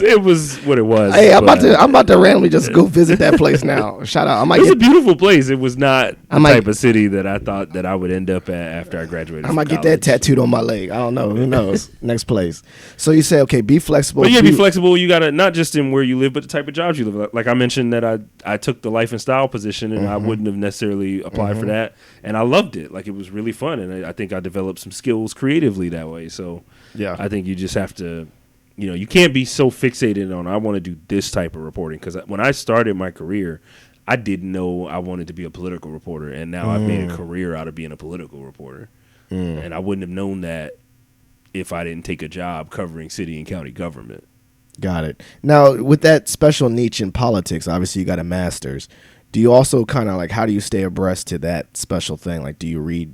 It was what it was. Hey, I'm about to randomly just go visit that place now. Shout out. It was a beautiful place. It was not the type of city that I thought that I would end up at after I graduated. I might get that tattooed on my leg. I don't know. Who knows? Next place. So you say, okay, be flexible. But be flexible. You got to not just in where you live, but the type of jobs you live. Like I mentioned that I took the life and style position, and I wouldn't have necessarily applied for that, and I loved it. Like it was really fun, and I think I developed some skills creatively that way. So I think you just have to, you can't be so fixated on I want to do this type of reporting, because when I started my career, I didn't know I wanted to be a political reporter, and now I've made a career out of being a political reporter, and I wouldn't have known that if I didn't take a job covering city and county government. Got it. Now, with that special niche in politics, obviously you got a master's. Do you also kind of like, how do you stay abreast to that special thing? Like, do you read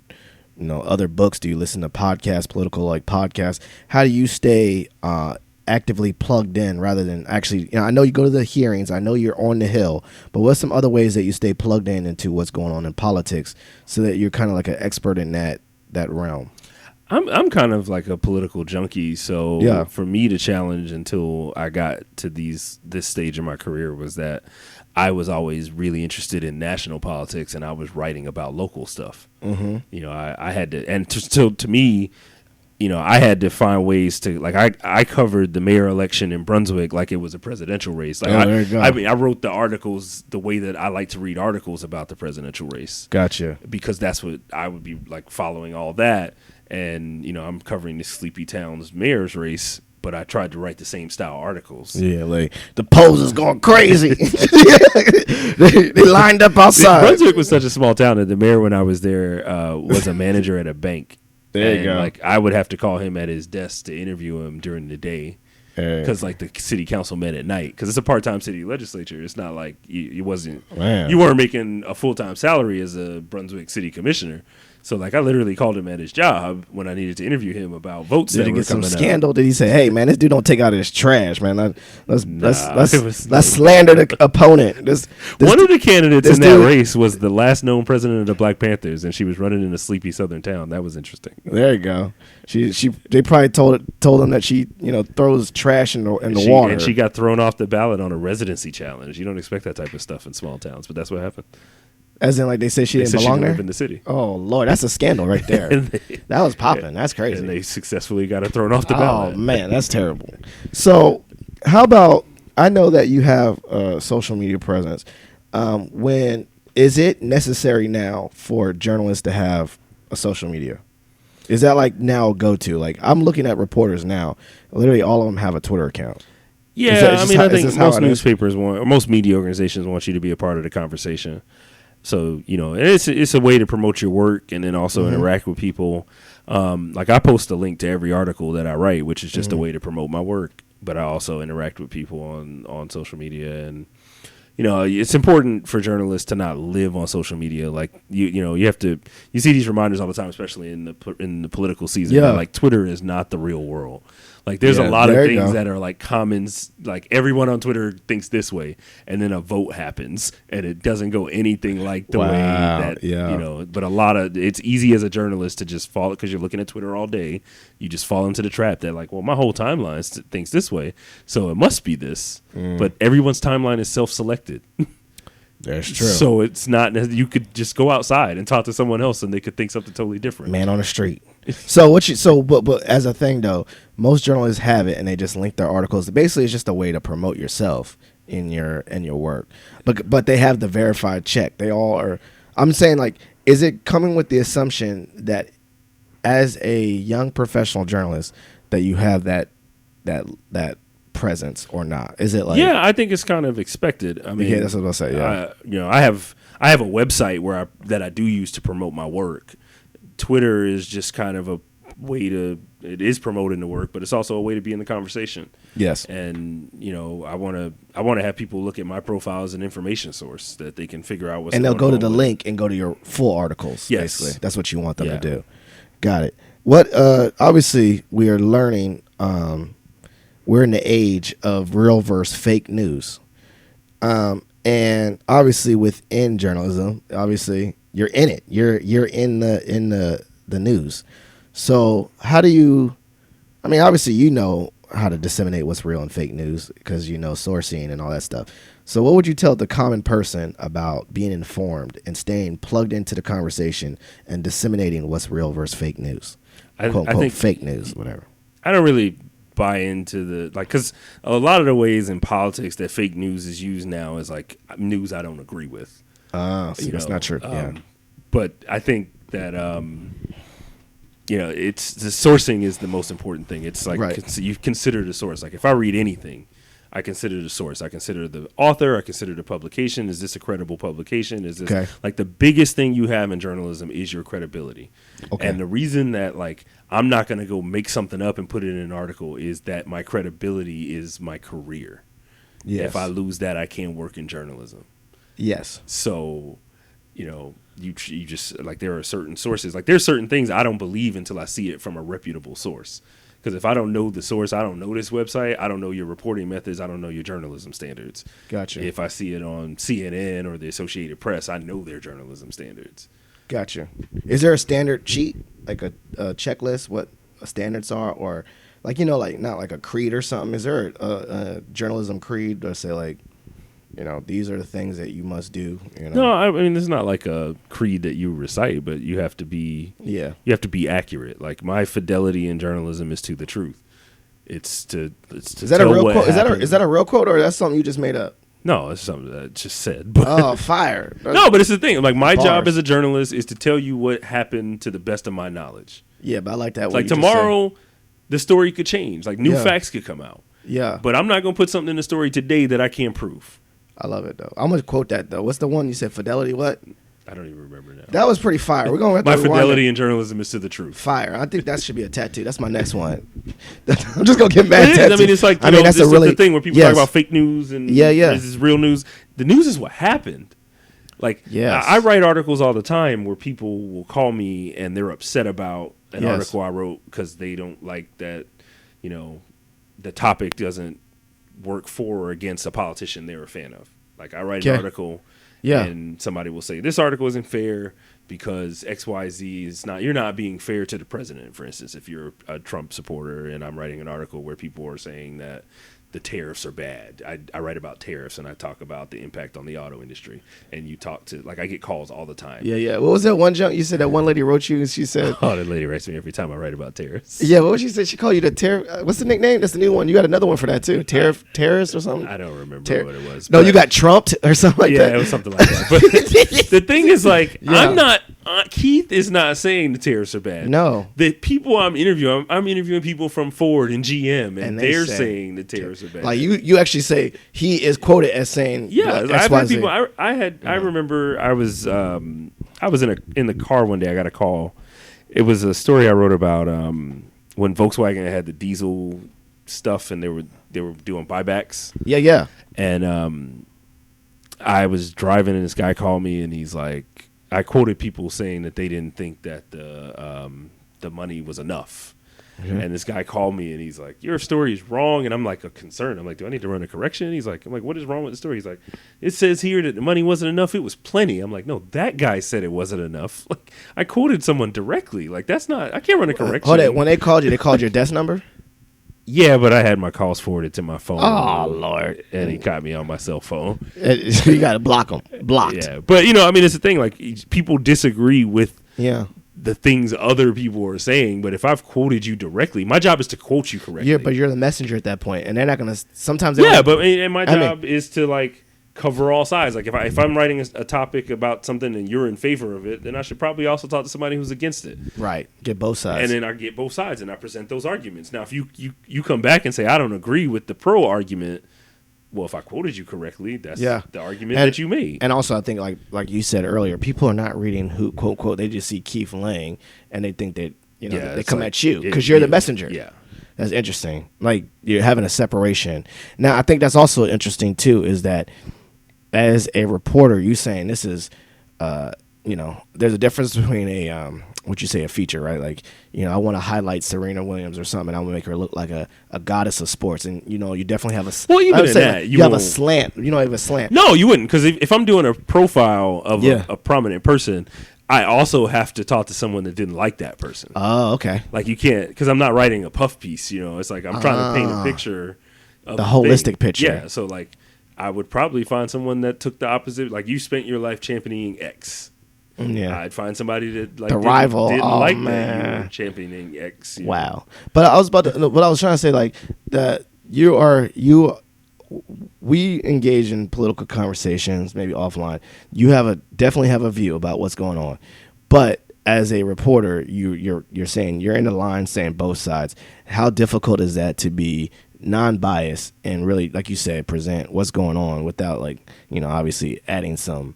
other books? Do you listen to podcasts, political like podcasts? How do you stay actively plugged in rather than actually, I know you go to the hearings, I know you're on the Hill, but what's some other ways that you stay plugged in into what's going on in politics so that you're kind of like an expert in that realm? I'm kind of like a political junkie, so Yeah. for me to challenge until I got to this stage in my career was that I was always really interested in national politics, and I was writing about local stuff. Mm-hmm. I had to, and to me, I had to find ways to, like, I covered the mayor election in Brunswick like it was a presidential race. Like, there you go. I wrote the articles the way that I like to read articles about the presidential race. Gotcha. Because that's what I would be like, following all that. And, I'm covering the Sleepy Town's mayor's race, but I tried to write the same style articles. Yeah, like the polls is going crazy. they lined up outside. Brunswick was such a small town that the mayor, when I was there, was a manager at a bank. There you go. Like, I would have to call him at his desk to interview him during the day, because like the city council met at night, because it's a part-time city legislature. It's not like you weren't making a full-time salary as a Brunswick city commissioner. So, like, I literally called him at his job when I needed to interview him about votes. Did he get some scandal? Did he say, "Hey, man, this dude don't take out his trash, man. Let's slander the opponent." One of the candidates in that race was the last known president of the Black Panthers, and she was running in a sleepy southern town. That was interesting. There you go. They probably told him that she throws trash in the water, and she got thrown off the ballot on a residency challenge. You don't expect that type of stuff in small towns, but that's what happened. As in, like, they say she didn't belong there? Live in the city. Oh, Lord, that's a scandal right there. That was popping. That's crazy. And they successfully got her thrown off the ballot. Oh, man, that's terrible. So, how about, I know that you have a social media presence. When is it necessary now for journalists to have a social media? Is that, like, now a go-to? Like, I'm looking at reporters now. Literally, all of them have a Twitter account. Yeah, I think most newspapers or most media organizations want you to be a part of the conversation. So, it's a way to promote your work and then also interact with people. Like, I post a link to every article that I write, which is just a way to promote my work. But I also interact with people on social media. And, it's important for journalists to not live on social media. Like, you have to, you see these reminders all the time, especially in the political season. Yeah. Like, Twitter is not the real world. Like, there's a lot of things that are like commons, like everyone on Twitter thinks this way, and then a vote happens and it doesn't go anything like the way that, but a lot of, it's easy as a journalist to just fall, because you're looking at Twitter all day. You just fall into the trap that, like, well, my whole timeline thinks this way, so it must be this. But everyone's timeline is self-selected. That's true. So it's not, you could just go outside and talk to someone else and they could think something totally different. Man on the street. But as a thing though, most journalists have it and they just link their articles. Basically, it's just a way to promote yourself in your work. But they have the verified check. They all are. I'm saying, like, is it coming with the assumption that as a young professional journalist that you have that presence or not? Is it like? Yeah, I think it's kind of expected. I mean, yeah, that's what I was gonna say. Yeah, I have a website where I do use to promote my work. Twitter is just kind of a way to, it is promoting the work, but it's also a way to be in the conversation. Yes. And I want to have people look at my profile as an information source that they can figure out what's going on. And they'll go to the link and go to your full articles. Yes. Basically, that's what you want them to do. Got it. What? Obviously, we are learning. We're in the age of real versus fake news, and obviously within journalism, obviously you're in it. You're in the news. So how do you? I mean, obviously you know how to disseminate what's real and fake news because you know sourcing and all that stuff. So what would you tell the common person about being informed and staying plugged into the conversation and disseminating what's real versus fake news? Quote, unquote, fake news, whatever. I don't really buy into because a lot of the ways in politics that fake news is used now is like news I don't agree with. That's not true. But I think that it's the sourcing is the most important thing. It's like you consider the source. Like if I read anything, I consider the source. I consider the author. I consider the publication. Is this a credible publication? Is this like the biggest thing you have in journalism is your credibility. Okay. And the reason that like I'm not going to go make something up and put it in an article is that my credibility is my career. Yes. If I lose that, I can't work in journalism. Yes. So you know, you just like there are certain sources. Like there's certain things I don't believe until I see it from a reputable source. Because if I don't know the source, I don't know this website, I don't know your reporting methods, I don't know your journalism standards. Gotcha. If I see it on CNN or the Associated Press, I know their journalism standards. Gotcha. Is there a standard sheet, like a checklist, what standards are, or like, you know, like not like a creed or something? Is there a journalism creed or say like, you know, these are the things that you must do? You know? No, I mean it's not like a creed that you recite, but you have to be you have to be accurate. Like my fidelity in journalism is to the truth. It's to is that a real quote? Is that a real quote, or that's something you just made up? No, it's something that I just said. But oh, fire! No, but it's the thing. Like my Bars. job as a journalist is to tell you what happened to the best of my knowledge. Yeah, but I like that. Like tomorrow, the story could change. Like new facts could come out. Yeah, but I'm not gonna put something in the story today that I can't prove. I love it though. I'm gonna quote that though. What's the one you said? Fidelity. What? I don't even remember now. That was pretty fire. We're going. My fidelity in journalism is to the truth. Fire. I think that should be a tattoo. That's my next one. I'm just gonna get mad. I mean, it's like that's a really the thing where people talk about fake news and this is real news. The news is what happened. Like, I write articles all the time where people will call me and they're upset about an article I wrote because they don't like that. You know, the topic doesn't work for or against a politician they're a fan of. Like I write an article and somebody will say this article isn't fair because XYZ is not, you're not being fair to the president, for instance. If you're a Trump supporter and I'm writing an article where people are saying that the tariffs are bad. I write about tariffs and I talk about the impact on the auto industry. And you talk to, like, I get calls all the time. Yeah. What was that one junk you said that one lady wrote you and she said, oh, that lady writes me every time I write about tariffs. Yeah, what was she said? She called you the tariff. What's the nickname? That's the new one. You got another one for that too. Terrorist or something? I don't remember what it was. No, you got trumped or something like that. Yeah, it was something like that. But the thing is, like, I'm not, Keith is not saying the tariffs are bad. No. The people I'm interviewing people from Ford and GM, and they're saying the tariffs are bad. Like, you actually say he is quoted as saying, I've heard people. I remember I was in the car one day. I got a call. It was a story I wrote about when Volkswagen had the diesel stuff and they were doing buybacks. Yeah. And I was driving and this guy called me and he's like, I quoted people saying that they didn't think that the money was enough. Mm-hmm. And this guy called me and he's like, your story is wrong. And I'm like, concerned. I'm like, do I need to run a correction? And I'm like, what is wrong with the story? He's like, it says here that the money wasn't enough. It was plenty. I'm like, no, that guy said it wasn't enough. Like, I quoted someone directly. Like, that's not, I can't run a correction. Hold it. When they called your desk number? Yeah, but I had my calls forwarded to my phone. Oh, Lord. And he caught me on my cell phone. You got to block him. Blocked. Yeah. But, I mean, it's the thing. Like, people disagree with the things other people are saying. But if I've quoted you directly, my job is to quote you correctly. Yeah, but you're the messenger at that point. And they're not going to, sometimes. And my job is to, like, cover all sides. Like, if I'm writing a topic about something and you're in favor of it, then I should probably also talk to somebody who's against it. Right. Get both sides. And then I get both sides and I present those arguments. Now, if you come back and say, I don't agree with the pro argument, well, if I quoted you correctly, that's the argument that you made. And also, I think, like you said earlier, people are not reading who, quote, quote, they just see Keith Laing and they think that, they come at you because you're the messenger. Yeah. That's interesting. Like, you're having a separation. Now, I think that's also interesting, too, is that as a reporter, you saying this is, there's a difference between a feature, right? Like, I want to highlight Serena Williams or something. I want to make her look like a goddess of sports. And, you definitely have a, you have a slant. You don't have a slant. No, you wouldn't. Because if I'm doing a profile of a prominent person, I also have to talk to someone that didn't like that person. Oh, okay. Like, you can't, because I'm not writing a puff piece, it's like I'm trying to paint a picture of the holistic picture. Yeah, so like I would probably find someone that took the opposite. Like, you spent your life championing X. Yeah, I'd find somebody that like the rival didn't like man. That you were championing X. Wow. But I was what I was trying to say, like, that we engage in political conversations, maybe offline. You definitely have a view about what's going on, but as a reporter, you're saying you're in the line saying both sides. How difficult is that to be non-biased and really, like you said, present what's going on without, like, obviously adding some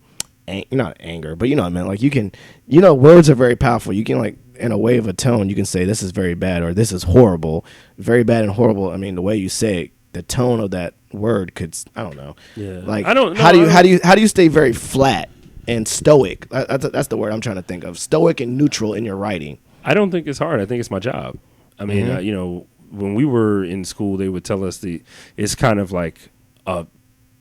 not anger, but what I mean, like, you can, words are very powerful. You can, like, in a way of a tone, you can say this is very bad or this is horrible, very bad and horrible. I mean, the way you say it, the tone of that word could, I don't know. Yeah. Like, I don't know. How do you stay very flat and stoic. That's the word I'm trying to think of. Stoic and neutral in your writing. I don't think it's hard. I think it's my job. I mean, you know, when we were in school, they would tell us it's kind of like a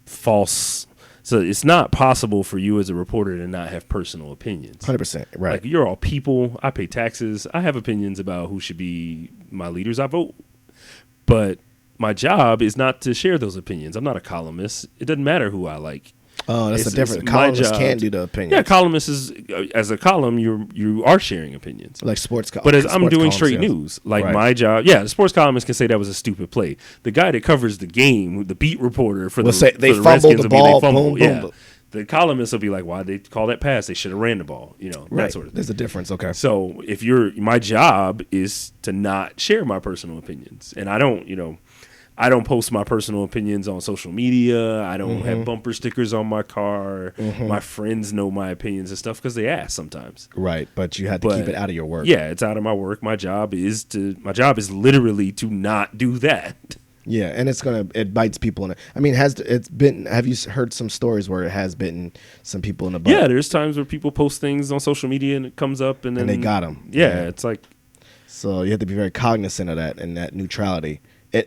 false. So it's not possible for you as a reporter to not have personal opinions. 100%. Right. Like, you're all people. I pay taxes. I have opinions about who should be my leaders. I vote. But my job is not to share those opinions. I'm not a columnist. It doesn't matter who I like. Oh, that's the difference. Columnists can do the opinions. Yeah, columnist is as a column, you are sharing opinions, like sports. But as I'm doing straight news, like my job, the sports columnist can say that was a stupid play. The guy that covers the game, the beat reporter for they fumbled the ball. Boom. The columnist will be like, "Why they call that pass? They should have ran the ball." You know, that sort of thing. There's a difference. Okay. So if my job is to not share my personal opinions, and I don't post my personal opinions on social media. I don't have bumper stickers on my car. My friends know my opinions and stuff because they ask sometimes. Right, but you have to keep it out of your work. Yeah, it's out of my work. My job is literally to not do that. Yeah, and it bites people in it. I mean, have you heard some stories where it has bitten some people in the butt? Yeah, there's times where people post things on social media and it comes up and then they got them. Yeah, it's like, so you have to be very cognizant of that and that neutrality.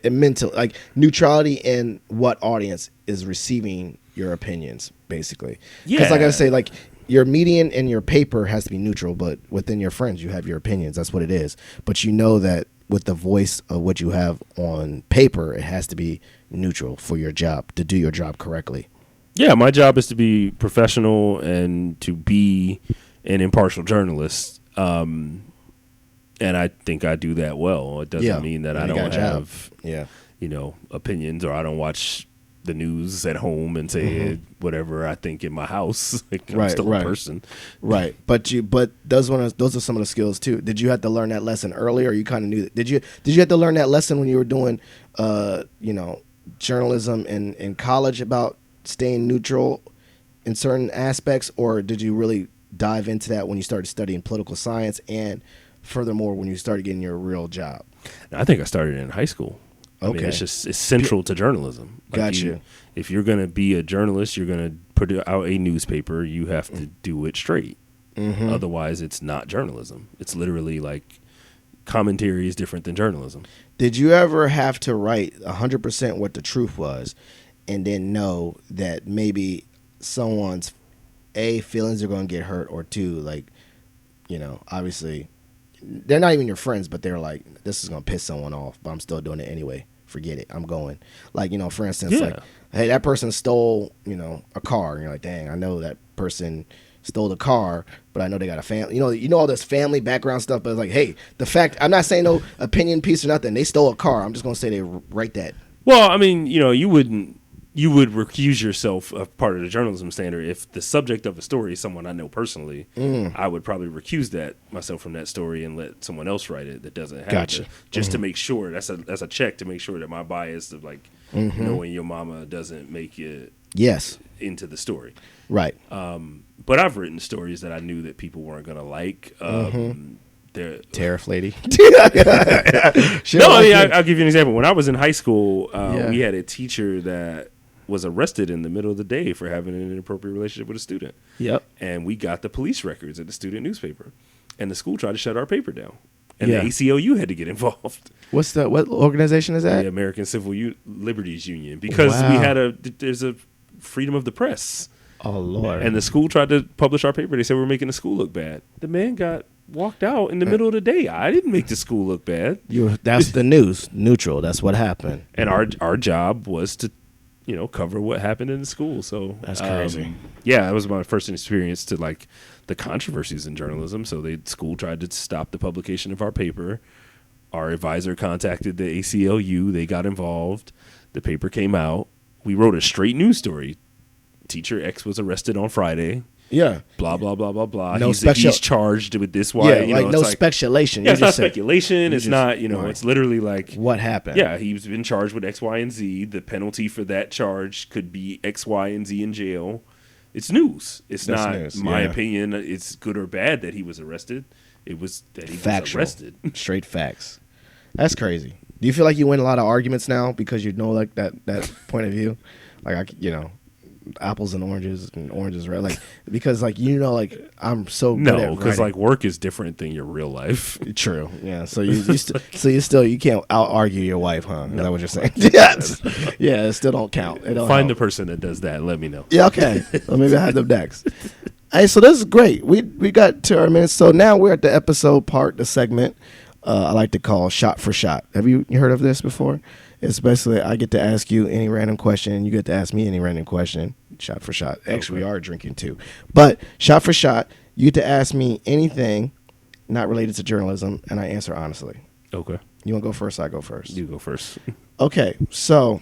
Mental, like neutrality in what audience is receiving your opinions, basically. Because like I say, like your median in your paper has to be neutral, but within your friends, you have your opinions. That's what it is. But you know that with the voice of what you have on paper, it has to be neutral for your job, to do your job correctly. Yeah, my job is to be professional and to be an impartial journalist. And I think I do that well. It doesn't mean that I don't have, opinions, or I don't watch the news at home and say whatever I think in my house. Like, I'm still a person. Right. But those are some of the skills too. Did you have to learn that lesson early, or you kind of knew that? Did you have to learn that lesson when you were doing, journalism in college about staying neutral in certain aspects, or did you really dive into that when you started studying political science and furthermore when you started getting your real job? I think I started in high school. I mean, it's central to journalism. Like, gotcha. If you're going to be a journalist, you're going to put out a newspaper, you have to do it straight. Otherwise, it's not journalism. It's literally like commentary is different than journalism. Did you ever have to write 100% what the truth was and then know that maybe someone's feelings are going to get hurt, or two, like, obviously they're not even your friends, but they're like, this is going to piss someone off, but I'm still doing it anyway. Forget it. I'm going. Like, for instance, like, hey, that person stole, a car. And you're like, dang, I know that person stole the car, but I know they got a family. You know all this family background stuff, but it's like, hey, the fact, I'm not saying no opinion piece or nothing. They stole a car. I'm just going to say they write that. Well, I mean, you would recuse yourself of part of the journalism standard if the subject of a story is someone I know personally. I would probably recuse myself from that story and let someone else write it that doesn't have it, just to make sure. That's a check to make sure that my bias of like knowing your mama doesn't make it into the story. Right. But I've written stories that I knew that people weren't going to like. Tariff lady. I'll give you an example. When I was in high school, we had a teacher that was arrested in the middle of the day for having an inappropriate relationship with a student. Yep. And we got the police records at the student newspaper. And the school tried to shut our paper down. And the ACLU had to get involved. What organization is that? The American Civil Liberties Union. Because there's a freedom of the press. Oh, Lord. And the school tried to publish our paper. They said we're making the school look bad. The man got walked out in the middle of the day. I didn't make the school look bad. That's the news. Neutral. That's what happened. And our job was to, cover what happened in the school. So that's crazy. That was my first experience to like the controversies in journalism. So the school tried to stop the publication of our paper. Our advisor contacted the ACLU. They got involved. The paper came out. We wrote a straight news story. Teacher X was arrested on Friday. Yeah. Blah, blah, blah, blah, blah. No He's charged with this. Why? No speculation. Yeah, it's not speculation. It's not, it's literally like. What happened? Yeah, he's been charged with X, Y, and Z. The penalty for that charge could be X, Y, and Z in jail. It's news. It's not my opinion. It's good or bad that he was arrested. It was that he was arrested. Straight facts. That's crazy. Do you feel like you win a lot of arguments now because you know like that point of view? Like, apples and oranges, right? Like because like like I'm so good No, at because writing. like work is different than your real life. True. Yeah. So you can't out argue your wife, huh? Is that what you're saying? Yes. Yeah. It still don't count. It don't Find help. the person that does that. And let me know. Yeah. Okay. Well, maybe I have them next. Hey, so this is great. We got to our minutes. So now we're at the episode part, the segment I like to call Shot for Shot. Have you heard of this before? It's basically I get to ask you any random question, and you get to ask me any random question. Shot for shot. Actually, we are drinking too. But shot for shot, you get to ask me anything not related to journalism, and I answer honestly. Okay. You want to go first? I go first. You go first. Okay. So,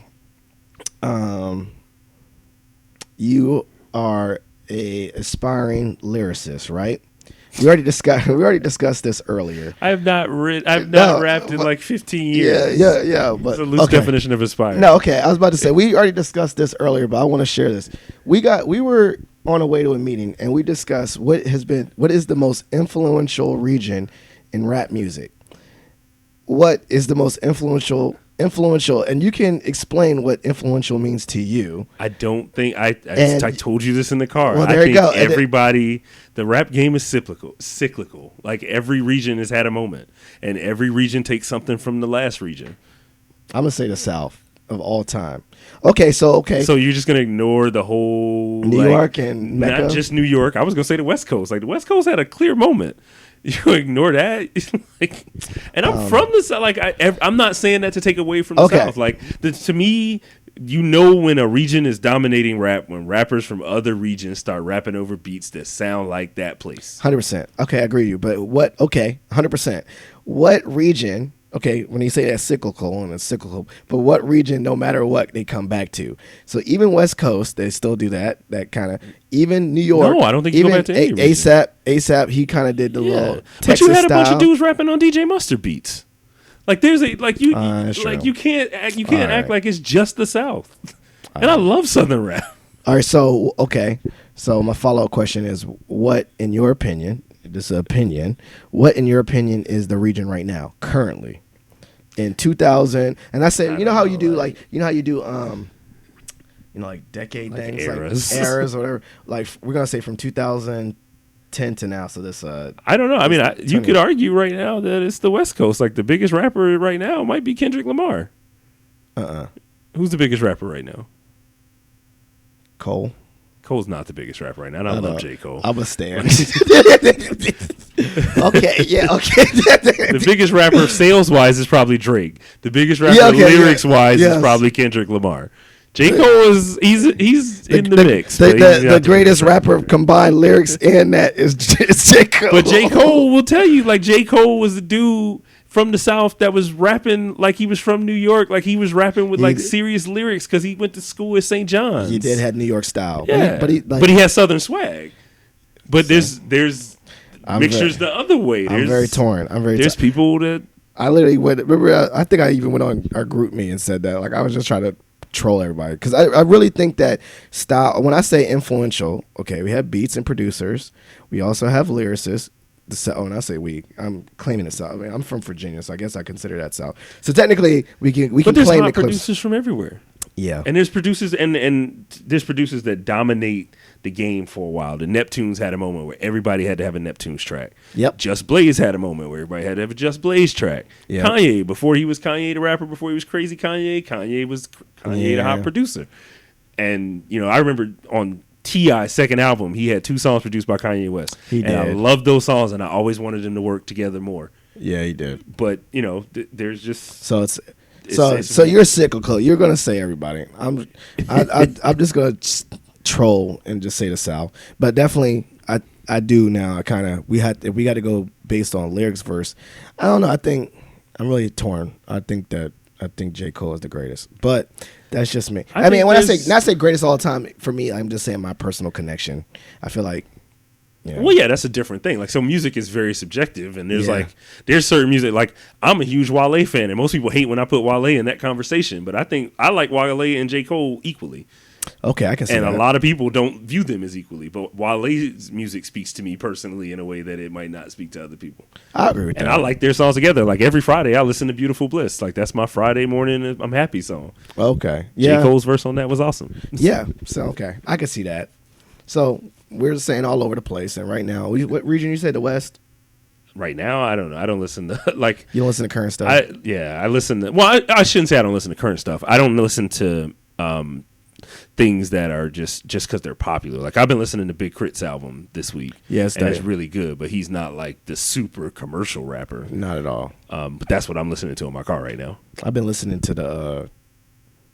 you are a aspiring lyricist, right? We already discussed this earlier. I've not rapped in like 15 years. Yeah. But it's a loose definition of aspiring. No, okay. I was about to say we already discussed this earlier, but I want to share this. We were on our way to a meeting and we discussed what is the most influential region in rap music. What is the most influential, and you can explain what influential means to you. I don't think I told you this in the car. Well, there I you think go. Everybody, the rap game is cyclical. Like every region has had a moment, and every region takes something from the last region. I'm gonna say the South of all time. Okay, so you're just gonna ignore the whole New York and Mecca? Not just New York. I was gonna say the West Coast. Like the West Coast had a clear moment. You ignore that, and I'm from the South. Like I'm not saying that to take away from the South. Like to me, when a region is dominating rap, when rappers from other regions start rapping over beats that sound like that place. 100%. Okay, I agree with you. But what? Okay, 100%. What region? Okay, when you say that's cyclical and it's cyclical, but what region, no matter what, they come back to? So even West Coast, they still do that kind of. Even New York. No, I don't think you go back to any region. ASAP, he kind of did the little Texas but you had a bunch style. of dudes rapping on DJ Mustard beats. Like there's you can't act like it's just the South. And I love Southern rap. All right, so my follow-up question is, what in your opinion? This is an opinion. What, in your opinion, is the region right now, currently, in 2000? And I said, how you do like decade like things, eras. like eras or whatever. Like we're gonna say from 2010 to now. So this, I don't know. I mean, you could argue right now that it's the West Coast. Like the biggest rapper right now might be Kendrick Lamar. Who's the biggest rapper right now? Cole. Cole's not the biggest rapper right now. And I love J. Cole. I'm a stan. Okay, yeah, okay. The biggest rapper sales-wise is probably Drake. The biggest rapper lyrics-wise is probably Kendrick Lamar. J. Cole he's in the mix. The greatest rapper combined lyrics in that is J. Cole. But J. Cole will tell you, like J. Cole was the dude from the South that was rapping like he was from New York, like he was rapping with like serious lyrics because he went to school at St. John's. He did have New York style, yeah. But he has Southern swag. But there's mixtures the other way. I'm very torn. There's people that I literally went. Remember, I think I even went on our group me and said that. Like I was just trying to troll everybody because I really think that style. When I say influential, okay, we have beats and producers. We also have lyricists. When I say we, I'm claiming the South. I mean, I'm from Virginia, so I guess I consider that South. So technically, we can claim the hot producers from everywhere. Yeah, and there's producers and there's producers that dominate the game for a while. The Neptunes had a moment where everybody had to have a Neptunes track. Yep. Just Blaze had a moment where everybody had to have a Just Blaze track. Yep. Kanye, before he was Kanye the rapper, before he was crazy Kanye was Kanye the hot producer. And I remember on T.I.'s second album, he had 2 songs produced by Kanye West. He did. I loved those songs, and I always wanted them to work together more. Yeah, he did. But there's just so you're cyclical. You're gonna say everybody. I'm just gonna troll and just say the South. But definitely, I do now. We got to go based on lyrics verse. I don't know. I think I'm really torn. I think J. Cole is the greatest, but that's just me. I mean, when I say greatest all the time, for me, I'm just saying my personal connection. I feel like, well, yeah, that's a different thing. Like, so music is very subjective, and there's certain music. Like, I'm a huge Wale fan, and most people hate when I put Wale in that conversation, but I think I like Wale and J. Cole equally. Okay, I can see And that. a lot of people don't view them as equally. But Wale's music speaks to me personally in a way that it might not speak to other people. I agree with And that. I like their songs together. Like every Friday, I listen to Beautiful Bliss. Like that's my Friday morning I'm happy song. Okay. Yeah. J. Cole's verse on that was awesome. Yeah. So, okay. I can see that. So, we're just saying all over the place. And right now, what region you said? The West? Right now, I don't know. I don't listen to like. You don't listen to current stuff? I listen to. Well, I shouldn't say I don't listen to current stuff. I don't listen to things that are just because they're popular. Like I've been listening to Big Crit's album this week. Yes, and it's really good. But he's not like the super commercial rapper. Not at all. But that's what I'm listening to in my car right now. I've been listening to the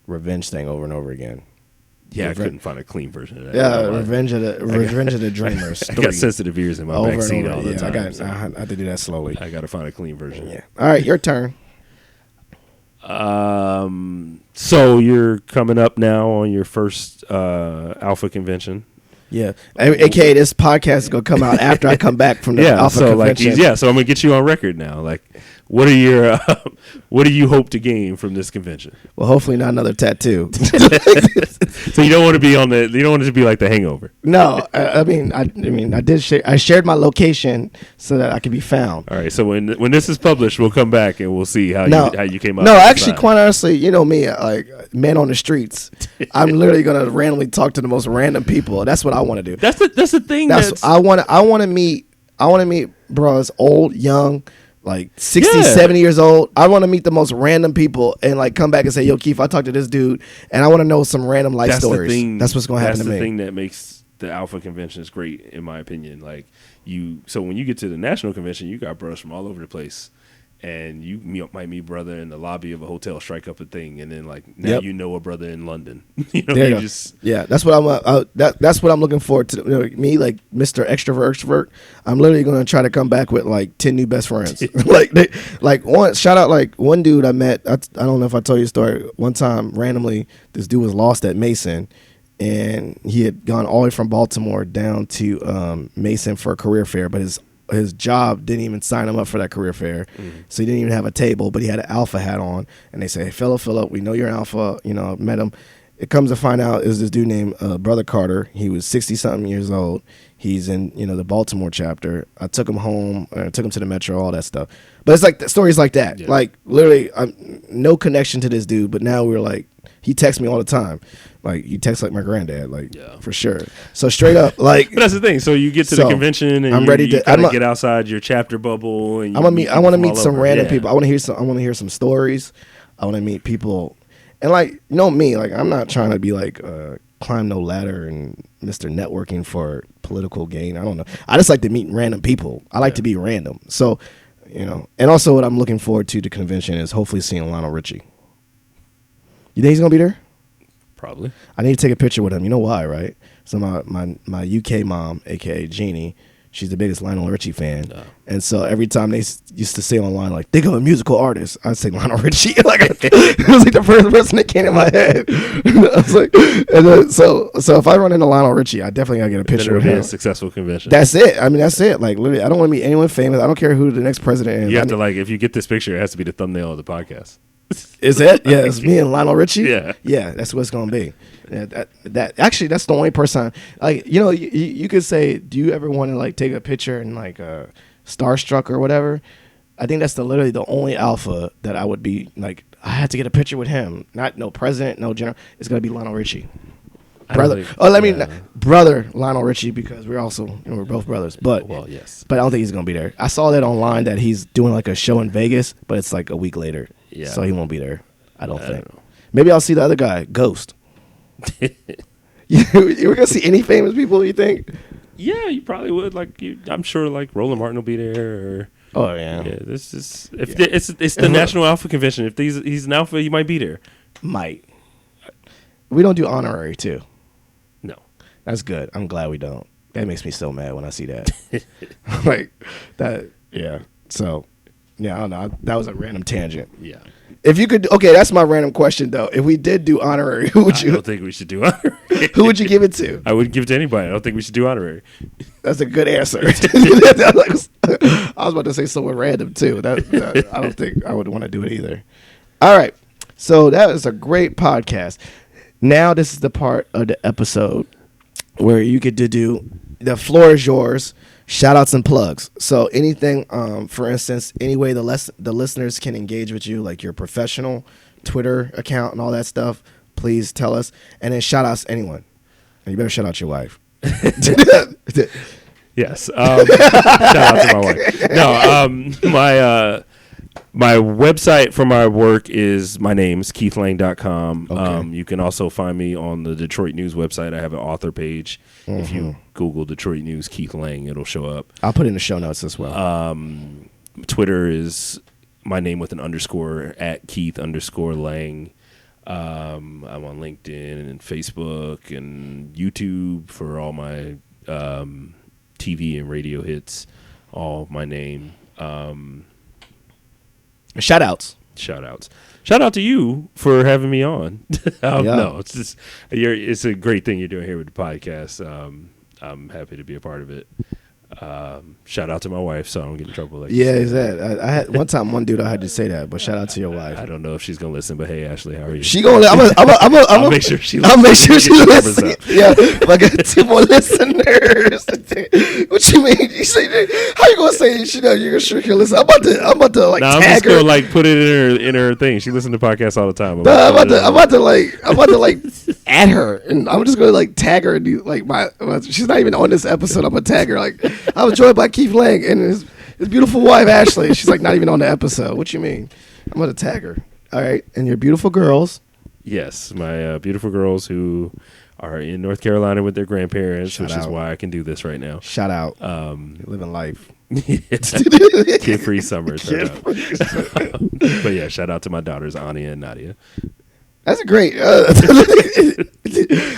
Revenge thing over and over again. Yeah, I couldn't find a clean version of that. Yeah, Revenge of the Dreamers. I got sensitive ears in my backseat all the time. I have to do that slowly. I got to find a clean version. Yeah. All right, your turn. So you're coming up now on your first Alpha convention. Yeah. AKA this podcast is gonna come out after I come back from the Alpha convention. So I'm gonna get you on record now. Like, what are your what do you hope to gain from this convention? Well, hopefully not another tattoo. So you don't want to be on the. You don't want it to be like The Hangover. No, I shared my location so that I could be found. All right. So when this is published, we'll come back and we'll see how you came up. No, actually, quite honestly, you know me, like man on the streets. I'm literally gonna randomly talk to the most random people. That's what I want to do. That's the thing. I want to meet bros, old, young. Like 60, 70 years old. I want to meet the most random people and like come back and say, yo, Keith, I talked to this dude and I want to know some random life stories. That's what's going to happen to me. That's the thing that makes the Alpha conventions great, in my opinion. Like so when you get to the national convention, you got bros from all over the place. And you might meet brother in the lobby of a hotel, strike up a thing, and then like now you know a brother in London. That's what I'm. That's what I'm looking forward to. You know, me, like Mr. Extrovert. I'm literally going to try to come back with like 10 new best friends. Shout out like one dude I met. I don't know if I told you a story. One time randomly, this dude was lost at Mason, and he had gone all the way from Baltimore down to Mason for a career fair, but his job didn't even sign him up for that career fair. So he didn't even have a table, but he had an Alpha hat on. And they say, hey, fellow Phillip, we know you're an Alpha. You know, met him. It comes to find out is this dude named Brother Carter. He was 60-something years old. He's in, the Baltimore chapter. I took him home. I took him to the Metro, all that stuff. But it's like stories like that. Yeah. Like, literally, no connection to this dude. But now we're like, he texts me all the time. Like, he texts like my granddad, for sure. So straight up, like. But that's the thing. So you get to the convention, and I'm ready to get outside your chapter bubble, and I want to meet some random people. I want to hear some stories. I want to meet people, and like, me, like I'm not trying to be like climb no ladder and Mr. Networking for political gain. I don't know. I just like to meet random people. I like to be random. So, and also what I'm looking forward to the convention is hopefully seeing Lionel Richie. You think he's gonna be there? Probably. I need to take a picture with him. You know why, right? So my UK mom, aka Jeannie, she's the biggest Lionel Richie fan, and so every time they used to say online like think of a musical artist, I'd say Lionel Richie. It was like the first person that came in my head. I was like, and then, so if I run into Lionel Richie, I definitely gotta get a picture with him. A successful convention. That's it. I mean, that's it. Like literally, I don't want to meet anyone famous. I don't care who the next president is. You have to if you get this picture, it has to be the thumbnail of the podcast. Is it? Yeah, it's me and Lionel Richie. Yeah, that's what it's gonna be. That actually, that's the only person. Like, you could say, do you ever want to like take a picture and like starstruck or whatever? I think that's literally the only Alpha that I would be like. I had to get a picture with him. Not no president, no general. It's gonna be Lionel Richie, brother. Brother Lionel Richie, because we're also we're both brothers. But yes. But I don't think he's gonna be there. I saw that online that he's doing like a show in Vegas, but it's like a week later. Yeah. So he won't be there. I don't think. Maybe I'll see the other guy, Ghost. You were gonna see any famous people? You think? Yeah, you probably would. I'm sure Roland Martin will be there. This is it's the National Alpha Convention. If he's an Alpha, he might be there. Might. We don't do honorary too. No, that's good. I'm glad we don't. That makes me so mad when I see that. Like that. Yeah. So. Yeah, I don't know. That was a random tangent. Yeah. If you could, okay, that's my random question though. If we did do honorary, who would you? I don't think we should do honorary. Who would you give it to? I wouldn't give it to anybody. I don't think we should do honorary. That's a good answer. I was about to say someone random too. I don't think I would want to do it either. All right, so that was a great podcast. Now this is the part of the episode where you get to do, the floor is yours, shout outs and plugs. So anything, for instance, any way the listeners can engage with you, like your professional Twitter account and all that stuff, please tell us. And then shout outs anyone. And you better shout out your wife. Yes. Shout out to my wife. No, my website for my work is my name's KeithLaing.com. Okay. You can also find me on the Detroit News website. I have an author page. If you Google Detroit News Keith Laing, it'll show up. I'll put it in the show notes as well. Twitter is my name with an underscore at Keith_Laing. I'm on LinkedIn and Facebook and YouTube for all my TV and radio hits. All my name. Shout outs. Shout out to you for having me on. No, it's just it's a great thing you're doing here with the podcast. I'm happy to be a part of it. Shout out to my wife, so I don't get in trouble. Is that? I had one time, one dude, I had to say that, but shout out to your wife. I don't know if she's gonna listen, but hey, Ashley, how are you? She gonna. I'll make sure she. I'll make sure she listens. Yeah, I got 2 more listeners. What you mean? You say, how you gonna say she know you're sure she'll listen? I'm about to like I'm tag just her. gonna like put it in her thing. She listens to podcasts all the time. I'm about to like add her, and I'm just gonna like tag her and do like she's not even on this episode. I'm gonna tag her like, I was joined by Keith Laing and his beautiful wife Ashley. She's like not even on the episode. What you mean? I'm gonna tag her. All right, and your beautiful girls. Yes, my beautiful girls who are in North Carolina with their grandparents, which is why I can do this right now. Shout out. Living life. Kid-free summers. But yeah, shout out to my daughters, Anya and Nadia. That's great.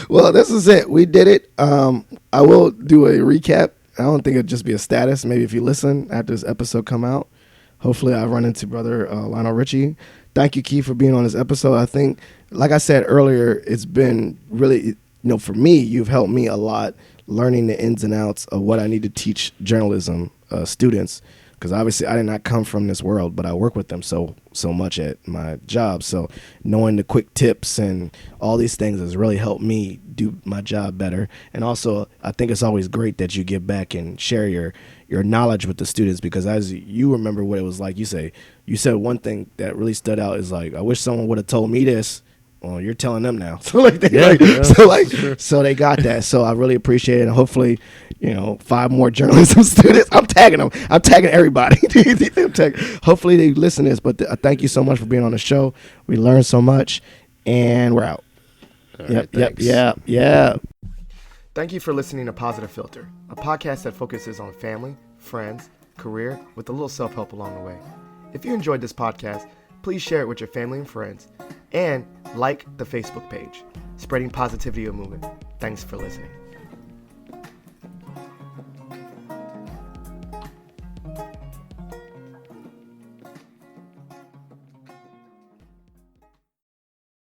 Well, this is it. We did it. I will do a recap. I don't think it'd just be a status. Maybe if you listen after this episode come out, hopefully I run into brother Lionel Richie. Thank you, Keith, for being on this episode. I think, like I said earlier, it's been really, for me, you've helped me a lot learning the ins and outs of what I need to teach journalism students. Because obviously I did not come from this world, but I work with them so much at my job. So knowing the quick tips and all these things has really helped me do my job better. And also, I think it's always great that you give back and share your knowledge with the students, because as you remember what it was like, you said one thing that really stood out is like, I wish someone would have told me this. Well, you're telling them now. So so they got that. So I really appreciate it. And hopefully, 5 more journalism students. I'm tagging them. I'm tagging everybody. Hopefully they listen to this. But thank you so much for being on the show. We learned so much, and we're out. Yep. Thank you for listening to Positive Filter, a podcast that focuses on family, friends, career, with a little self-help along the way. If you enjoyed this podcast, please share it with your family and friends, and like the Facebook page, Spreading Positivity of Movement. Thanks for listening.